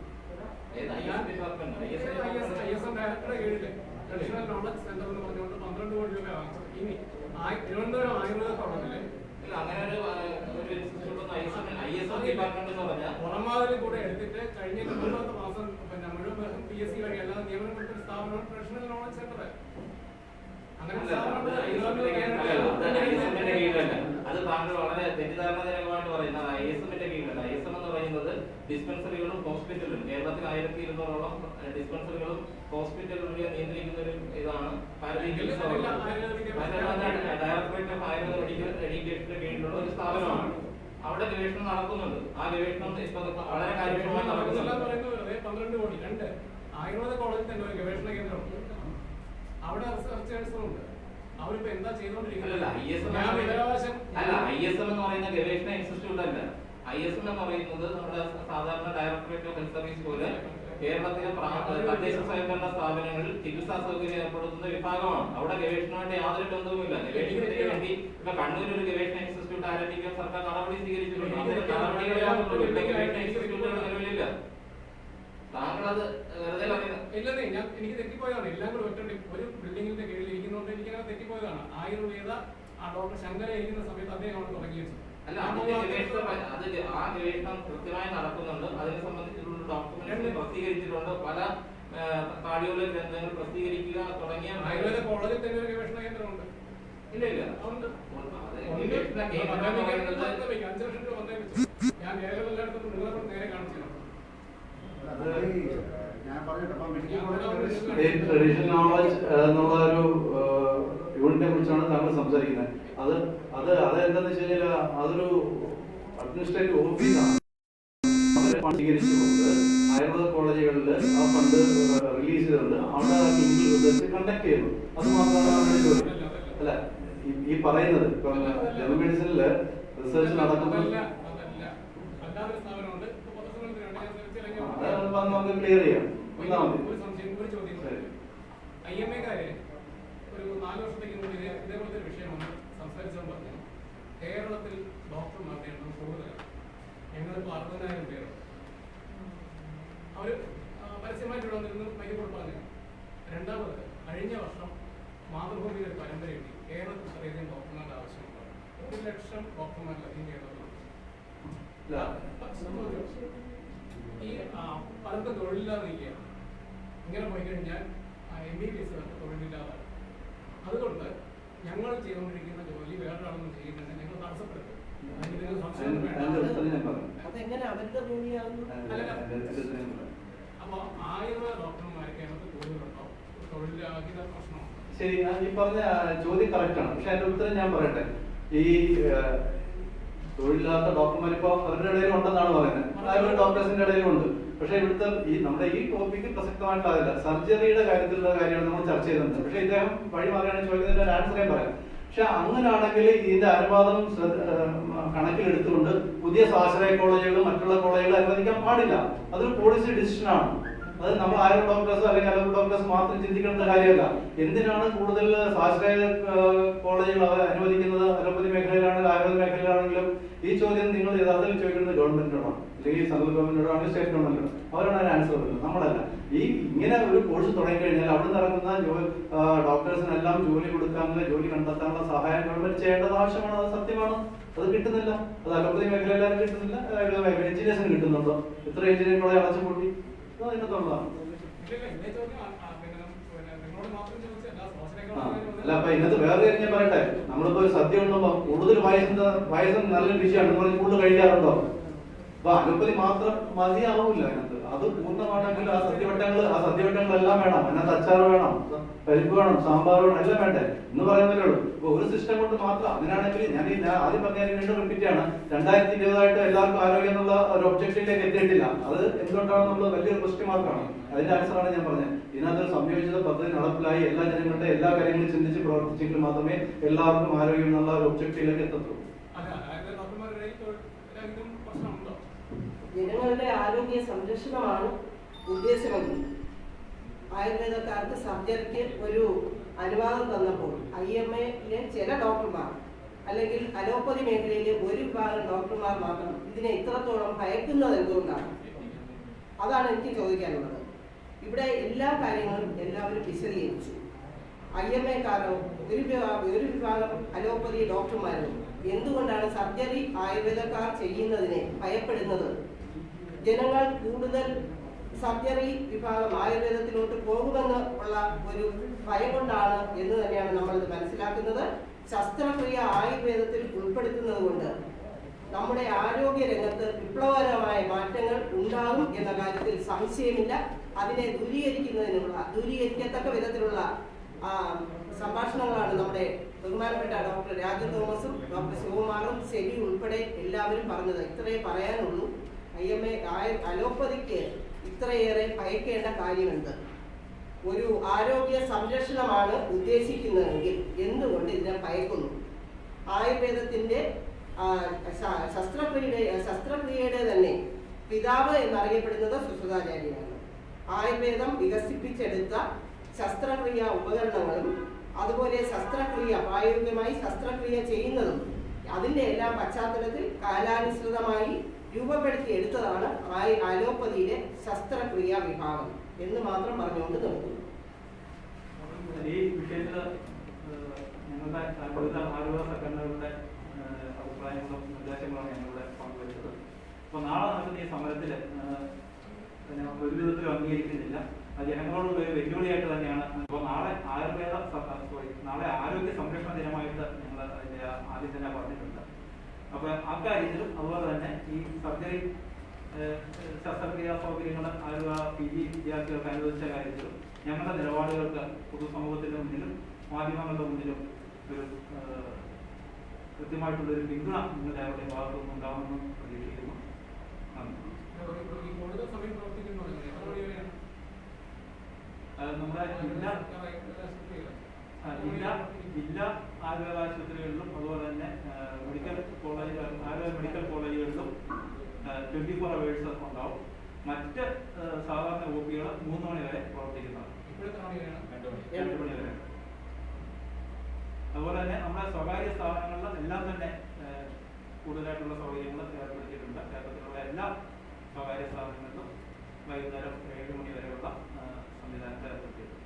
ISM ഡയറക്ടറുടെ കീഴിൽ ട്രഡീഷണൽ നോളജ് സെന്റർ എന്ന് പറഞ്ഞുകൊണ്ട് 12 കോടി രൂപ വാങ്ങിച്ചത്. ഇനി തിരുവനന്തപുരം ആയുർവേദ കോളേജില് ഉറമാതിരി കൂടെ എടുത്തിട്ട് കഴിഞ്ഞ 9 മാസം പിന്നെ മുഴുവൻ PSC വഴി അല്ലാതെ നിയമനപ്പെട്ട ഒരു സ്ഥാപനമാണ് ട്രഡീഷണൽ നോളജ് സെന്റർ. അത് താങ്കൾ വളരെ തെറ്റിദ്ധാരണജനകമായിട്ട് പറയുന്നത് ISMന്റെ കീഴിലല്ല. ISM എന്ന് പറയുന്നത് ഡിസ്പെൻസറികളും ഹോസ്പിറ്റലുകളും, കേരളത്തിൽ 1200ഓളം ഡിസ്പെൻസറികളും ഹോസ്പിറ്റലുകളും നിയന്ത്രിക്കുന്ന ഒരു ഇതാണ് ഡയറക്ടറേറ്റ് ഓഫ് ആയുർവേദ മെഡിക്കൽ എഡ്യൂക്കേഷന്റെ കീഴിലുള്ള ഒരു സ്ഥാപനമാണ്. അവിടെ ഗവേഷണം നടക്കുന്നുണ്ട്. ആ ഗവേഷണം ഇപ്പൊ വളരെ കാര്യക്ഷമമായി നടക്കുന്നുണ്ട്. 12 കോടി 2 ആയുർവേദ കോളേജിൽ തന്നെ ഒരു ഗവേഷണ കേന്ദ്രമുണ്ട്. അവിടെ റിസർച്ചേഴ്സുണ്ട്. അവരിപ്പോ എന്താ ചെയ്തുകൊണ്ടിരിക്കുന്നത്? ISM എന്ന് പറയുന്ന ഗവേഷണ ഇൻസ്റ്റിറ്റ്യൂട്ട് അല്ല. ISM എന്ന് പറയുന്നത് നമ്മുടെ സാധാരണ ഡയറക്ടറേറ്റ് ഓഫ് ഹെൽത്ത് സർവീസ് പോലെ കേരളത്തിലെ തദ്ദേശ സ്വയംഭരണ സ്ഥാപനങ്ങളിൽ ചികിത്സാ സൗകര്യം ഏർപ്പെടുത്തുന്ന വിഭാഗമാണ്. അവിടെ ഗവേഷണമായിട്ട് യാതൊരു ബന്ധവുമില്ല. ഗവേഷണത്തിന് വേണ്ടി ഇപ്പൊ കണ്ണൂർ ഒരു ഗവേഷണ ഇൻസ്റ്റിറ്റ്യൂട്ട് ആരംഭിക്കാൻ സർക്കാർ നടപടി സ്വീകരിച്ചിട്ടുണ്ട്. ഗവേഷണ ഇൻസ്റ്റിറ്റ്യൂട്ടുകൾ നിലവിലില്ല. താങ്കളത് വെറുതെ പറയുന്നത്. ഇല്ലെന്നേ, എനിക്ക് തെറ്റിപ്പോയതാണ്. എല്ലാം കൂടെ ഒറ്റ ഒരു ബിൽഡിങ്ങിന്റെ കീഴിൽ ഇരിക്കുന്നതുകൊണ്ട് എനിക്കത് തെറ്റിപ്പോയതാണ്. ആയുർവേദ ഡോക്ടർ ശങ്കര ഇരിക്കുന്ന സമയത്ത് അദ്ദേഹമാണ് തുടങ്ങിയത്. അല്ല, അതിന്റെ ഗവേഷണം ആ ഗവേഷണം കൃത്യമായി നടക്കുന്നുണ്ട്. അതിനെ സംബന്ധിച്ചിട്ടുള്ള ഡോക്യുമെന്ററി പ്രസിദ്ധീകരിച്ചിട്ടുണ്ട്. പല കാർഡിയോളജി ഗ്രന്ഥങ്ങൾ പ്രസിദ്ധീകരിക്കുക തുടങ്ങിയ ആയുർവേദ കോളേജിൽ തന്നെ ഒരു ഗവേഷണ കേന്ദ്രമുണ്ട്. ഇല്ല ഉണ്ട്. ഗവേഷണ കേന്ദ്രം എന്ന് പറയുന്നത് 5 ലക്ഷം രൂപ വന്നേ വെച്ചു. ഞാൻ കേരളം എല്ലായിടത്തും നിങ്ങളെ കൊണ്ട് നേരെ കാണിച്ചു തരാം. ഞാൻ പറഞ്ഞിട്ട് അപ്പൊ മെഡിക്കൽ ട്രഡീഷണൽ നോളജ് എന്നുള്ള ഒരു യൂണിറ്റിനെ കുറിച്ചാണ് താങ്കൾ സംസാരിക്കുന്നത്. അതെന്താന്ന് വെച്ച് കഴിഞ്ഞാൽ അതൊരു അഡ്മിനിസ്ട്രേറ്റീവ് ഓഫീസാണ്. അവരെ ഫണ്ട് സ്വീകരിച്ചുകൊണ്ട് ആയുർവേദ കോളേജുകളിൽ ആ ഫണ്ട് റിലീസ് ചെയ്തുകൊണ്ട് അവിടെ ക്ലിനിക്കൽ റിസർച്ച് കണ്ടക്ട് ചെയ്യുന്നു. അത് മാത്രമാണ് ജോലി. അല്ല, ഈ പറയുന്നത് ഇപ്പം ജനറൽ മെഡിസിനില് റിസർച്ച് നടക്കുന്നത് നമുക്ക് ക്ലിയർ ചെയ്യാം. IMA-കാര് ഒരു 4 വർഷത്തേക്ക് മുമ്പ് ഇതേപോലത്തെ ഒരു വിഷയം വന്ന് സംസാരിച്ചെന്ന് പറഞ്ഞു. കേരളത്തിൽ ഡോക്ടർമാരുടെ എണ്ണം കൂടുതലാണ്. ഞങ്ങളിപ്പോൾ 60,000 പേര്. അവർ പരസ്യമായിട്ട് വന്നിരുന്നു മൈക്ക് കൊടുപ്പാங்க. രണ്ടാമത്, കഴിഞ്ഞ വർഷം മാതൃഭൂമിയിൽ ഒരു പരമ്പരയുണ്ട്. കേരളത്തിൽ ഇത്രയധികം ഡോക്ടർമാരുടെ ആവശ്യമുണ്ട്. 1 ലക്ഷം ഡോക്ടർമാരിലധികം കേരളത്തിലുണ്ട്. ഈ പലർക്കും തൊഴിലില്ലാതെ നിൽക്കുകയാണ്. ഇങ്ങനെ പോയി കഴിഞ്ഞാൽ MBBS തൊഴിലില്ലാതെ. അതുകൊണ്ട് ഞങ്ങൾ ചെയ്തുകൊണ്ടിരിക്കുന്ന ജോലി വേറൊരാളൊന്നും ചെയ്യുന്നുണ്ട്. ഞങ്ങൾ തടസ്സപ്പെടുത്തും. അപ്പൊ ആയുർവേദ ഡോക്ടർമാർ കേരളത്തിൽ കൂടുതലുണ്ടോ? തൊഴിലാകിയ പ്രശ്നമാണ്. ശരി, ഈ പറഞ്ഞ ചോദ്യം കറക്റ്റാണ്. പക്ഷെ അതിന്റെ ഉത്തരം ഞാൻ പറയട്ടെ. ഈ തൊഴിലില്ലാത്ത ഡോക്ടർമാർ ഇപ്പൊ അവരുടെ ഇടയിലും ഉണ്ടെന്നാണ് പറയുന്നത്. ആയുർവേദ ഡോക്ടേഴ്സിന്റെ ഇടയിലും ഉണ്ട്. പക്ഷെ ഇവിടുത്തെ നമ്മുടെ ഈ ടോപ്പിക്ക് പ്രസക്തമായിട്ടില്ല. സർജറിയുടെ കാര്യത്തിലുള്ള കാര്യമാണ് നമ്മൾ ചർച്ച ചെയ്യുന്നത്. പക്ഷെ ഇദ്ദേഹം വഴി മാറിയാണ് ചോദിക്കുന്നതിന്റെ ഒരു ആൻസർ ഞാൻ പറയാം. പക്ഷെ അങ്ങനെയാണെങ്കിൽ ഇതിന്റെ അനുവാദം കണക്കിലെടുത്തുകൊണ്ട് പുതിയ സ്വാശ്രയ കോളേജുകളും മറ്റുള്ള കോളേജുകളും അനുവദിക്കാൻ പാടില്ല. അതൊരു പോളിസി ഡിസിഷനാണ്. അത് നമ്മൾ ആയുർവേദ ഡോക്ടേഴ്സ് അല്ലെങ്കിൽ അലോപ്പതി ഡോക്ടേഴ്സ് മാത്രം ചിന്തിക്കേണ്ട കാര്യമല്ല. എന്തിനാണ് കൂടുതൽ സ്വാശ്രയ കോളേജുകൾ അനുവദിക്കുന്നത്? അലോപ്പതി മേഖലയിലാണെങ്കിലും ആയുർവേദ മേഖലയിലാണെങ്കിലും ഈ ചോദ്യം നിങ്ങൾ യഥാർത്ഥത്തിൽ ചോദിക്കുന്നത് ഗവൺമെന്റിനോടാണ്, അല്ലെങ്കിൽ സെൻട്രൽ ഗവൺമെന്റിനോടാണ്, സ്റ്റേറ്റ് ഗവൺമെന്റിനോട്. അവരാണ് അതിന് ആൻസർ പറയുന്നത്, നമ്മളല്ല. ഈ ഇങ്ങനെ ഒരു കോഴ്സ് തുടങ്ങിക്കഴിഞ്ഞാൽ അവിടെ നടക്കുന്ന ഡോക്ടേഴ്സിനെല്ലാം ജോലി കൊടുക്കാനുള്ള, ജോലി കണ്ടെത്താനുള്ള സഹായം ഗവൺമെന്റ് ചെയ്യേണ്ടത് ആവശ്യമാണ്. അത് സത്യമാണ്. അത് കിട്ടുന്നില്ല. അത് അലോപ്പതി മേഖലയിലാരും കിട്ടുന്നില്ല. ആയുർവേദ മേഖല എഞ്ചിനീയേഴ്സിന് കിട്ടുന്നുണ്ടോ? ഇത്ര എഞ്ചിനീയർ കോളേജ് അടച്ചുപൂട്ടി. അതിനകത്തുള്ളതാണ്. അല്ല, അപ്പൊ ഇതിനകത്ത് വേറെ കാര്യം ഞാൻ പറയട്ടെ. നമ്മളിപ്പോ ഒരു സദ്യ ഉണ്ടുമ്പോ കൂടുതൽ പായസം നല്ല രുചിയാണ് കൂടുതൽ കഴിക്കാറുണ്ടോ? അപ്പൊ അലോപ്പതി മാത്രം മതിയാവൂല അതിനകത്ത്. അത് പൂർണ്ണമാണെങ്കിൽ ആ സദ്യവട്ടങ്ങളെല്ലാം വേണം. അതിനകത്ത് അച്ചാർ വേണം, പരിപ്പ് വേണം, സാമ്പാർ വേണം, എല്ലാം വേണ്ടേ എന്ന് പറയുന്നതേ ഉള്ളൂ. ഇപ്പൊ ഒരു സിസ്റ്റം കൊണ്ട് മാത്രം അതിനാണെങ്കിൽ ഞാൻ ആദ്യം പറഞ്ഞ വീണ്ടും റിപ്പീറ്റ് ആണ്. 2020 എല്ലാവർക്കും ആരോഗ്യം എന്നുള്ള ഒരു ഒബ്ജക്റ്റീവിലേക്ക് എത്തിയിട്ടില്ല. അത് എന്തുകൊണ്ടാണ് നമ്മൾ വലിയൊരു ക്വസ്റ്റ്യൻ മാർക്കാണ്. അതിന്റെ ആൻസറാണ് ഞാൻ പറഞ്ഞത്. ഇതിനകത്തൊരു സംയോജിത പദ്ധതി നടപ്പിലായി എല്ലാ ജനങ്ങളുടെ എല്ലാ കാര്യങ്ങളും ചിന്തിച്ച് പ്രവർത്തിച്ചെങ്കിൽ മാത്രമേ എല്ലാവർക്കും ആരോഗ്യം എന്നുള്ള ഒരു ഒബ്ജക്റ്റീവിലേക്ക് എത്തത്തുള്ളൂ. ജനങ്ങളുടെ ആരോഗ്യ സംരക്ഷണമാണ് ഉദ്ദേശമെങ്കിൽ ആയുർവേദക്കാർക്ക് സർജറിക്ക് ഒരു അനുവാദം തന്നപ്പോൾ IMA-യിലെ ചില ഡോക്ടർമാർ അല്ലെങ്കിൽ അലോപ്പതി മേഖലയിലെ ഒരു വിഭാഗം ഡോക്ടർമാർ മാത്രം ഇതിനെ ഇത്രത്തോളം ഭയക്കുന്നത് എന്തുകൊണ്ടാണ്? അതാണ് എനിക്ക് ചോദിക്കാനുള്ളത്. ഇവിടെ എല്ലാ കാര്യങ്ങളും എല്ലാവരും വിശദീകരിച്ചു. IMA-കാരോ ഒരു വിഭാഗം അലോപ്പതി ഡോക്ടർമാരോ എന്തുകൊണ്ടാണ് സർജറി ആയുർവേദക്കാർ ചെയ്യുന്നതിനെ ഭയപ്പെടുന്നത്? ജനങ്ങൾ കൂടുതൽ സർജറി വിഭാഗം ആയുർവേദത്തിലോട്ട് പോകുമെന്ന് ഉള്ള ഒരു ഭയം കൊണ്ടാണ് എന്ന് തന്നെയാണ് നമ്മളിത് മനസ്സിലാക്കുന്നത്. ശസ്ത്രക്രിയ ആയുർവേദത്തിൽ ഉൾപ്പെടുത്തുന്നത് കൊണ്ട് നമ്മുടെ ആരോഗ്യ രംഗത്ത് വിപ്ലവകരമായ മാറ്റങ്ങൾ ഉണ്ടാകും എന്ന കാര്യത്തിൽ സംശയമില്ല. അതിനെ ദൂരീകരിക്കത്തക്ക വിധത്തിലുള്ള സംഭാഷണങ്ങളാണ് നമ്മുടെ ബഹുമാനപ്പെട്ട ഡോക്ടർ രാജു തോമസും ഡോക്ടർ ശിവകുമാറും സെബി ഉൾപ്പെടെ എല്ലാവരും പറഞ്ഞത്. ഇത്രയേ പറയാനുള്ളൂ. അലോപ്പതിക്ക് ഇത്രയേറെ ഭയക്കേണ്ട കാര്യമുണ്ട്. ഒരു ആരോഗ്യ സംരക്ഷണമാണ് ഉദ്ദേശിക്കുന്നതെങ്കിൽ എന്തുകൊണ്ട് ഇതിനെ ഭയക്കുന്നു? ആയുർവേദത്തിന്റെ ശസ്ത്രക്രിയയുടെ തന്നെ പിതാവ് എന്നറിയപ്പെടുന്നത് സുശ്രുതാചാര്യനാണ്. ആയുർവേദം വികസിപ്പിച്ചെടുത്ത ശസ്ത്രക്രിയ ഉപകരണങ്ങളും അതുപോലെ പ്രായോഗികമായി ശസ്ത്രക്രിയ ചെയ്യുന്നതും അതിന്റെ എല്ലാം പശ്ചാത്തലത്തിൽ കാലാനുസൃതമായി രൂപപ്പെടുത്തി എടുത്തതാണ് അലോപ്പതിയിലെ ശസ്ത്രക്രിയാ വിഭാഗം എന്ന് മാത്രം പറഞ്ഞുകൊണ്ട് നിർത്തുന്നു. ഈ വിഷയത്തിൽ ഞങ്ങളുടെ വിവിധ ആരോഗ്യ സംഘടനകളുടെ അഭിപ്രായങ്ങളും നിർദ്ദേശങ്ങളാണ് ഞങ്ങളുടെ പങ്കുവച്ചത്. അപ്പോൾ നാളെ നടക്കുന്ന ഈ സമരത്തിൽ ഒരു വിധത്തിലും അംഗീകരിക്കുന്നില്ല. അത് ജനങ്ങളോട് ഒരു വെല്ലുവിളിയായിട്ട് തന്നെയാണ്. അപ്പോൾ നാളെ നാളെ ആരോഗ്യ സംരക്ഷണ ദിനമായിട്ട് ഞങ്ങൾ അതിൻ്റെ ആദ്യം തന്നെ പറഞ്ഞിട്ടുണ്ട്. അപ്പോൾ അക്കാര്യത്തിലും അതുപോലെ തന്നെ ഈ സർജറി ശസ്ത്രക്രിയാ സൗകര്യങ്ങൾ ആരോഗ്യ PG വിദ്യാർത്ഥികൾക്ക് അനുവദിച്ച കാര്യത്തിലും ഞങ്ങളുടെ നിലപാടുകൾക്ക് പൊതുസമൂഹത്തിന്റെ മുന്നിലും മാധ്യമങ്ങളുടെ മുന്നിലും ഒരു കൃത്യമായിട്ടുള്ളൊരു പിന്തുണ നിങ്ങളുടെ അവരുടെ ഭാഗത്തു നിന്നുണ്ടാവുമെന്നും പ്രതീക്ഷിക്കുന്നു. നമ്മുടെ ജില്ലാ ആയുർവേദ ആശുപത്രികളിലും അതുപോലെ തന്നെ മെഡിക്കൽ കോളേജ് ആയുർവേദ മെഡിക്കൽ കോളേജുകളിലും 24 hours ഉണ്ടാവും. മറ്റ് സാധാരണ OP-കൾ 3 മണി വരെ പ്രവർത്തിക്കുന്നതാണ്. 2 മണി വരെ. അതുപോലെ തന്നെ നമ്മുടെ സ്വകാര്യ സ്ഥാപനങ്ങളിലും എല്ലാം തന്നെ കൂടുതലായിട്ടുള്ള സൗകര്യങ്ങൾ ഏർപ്പെടുത്തിയിട്ടുണ്ട്. കേരളത്തിലുള്ള എല്ലാ സ്വകാര്യ സ്ഥാപനങ്ങളിലും വൈകുന്നേരം 7 മണി വരെയുള്ള സംവിധാനത്തെ ഏർപ്പെടുത്തിയിട്ടുണ്ട്.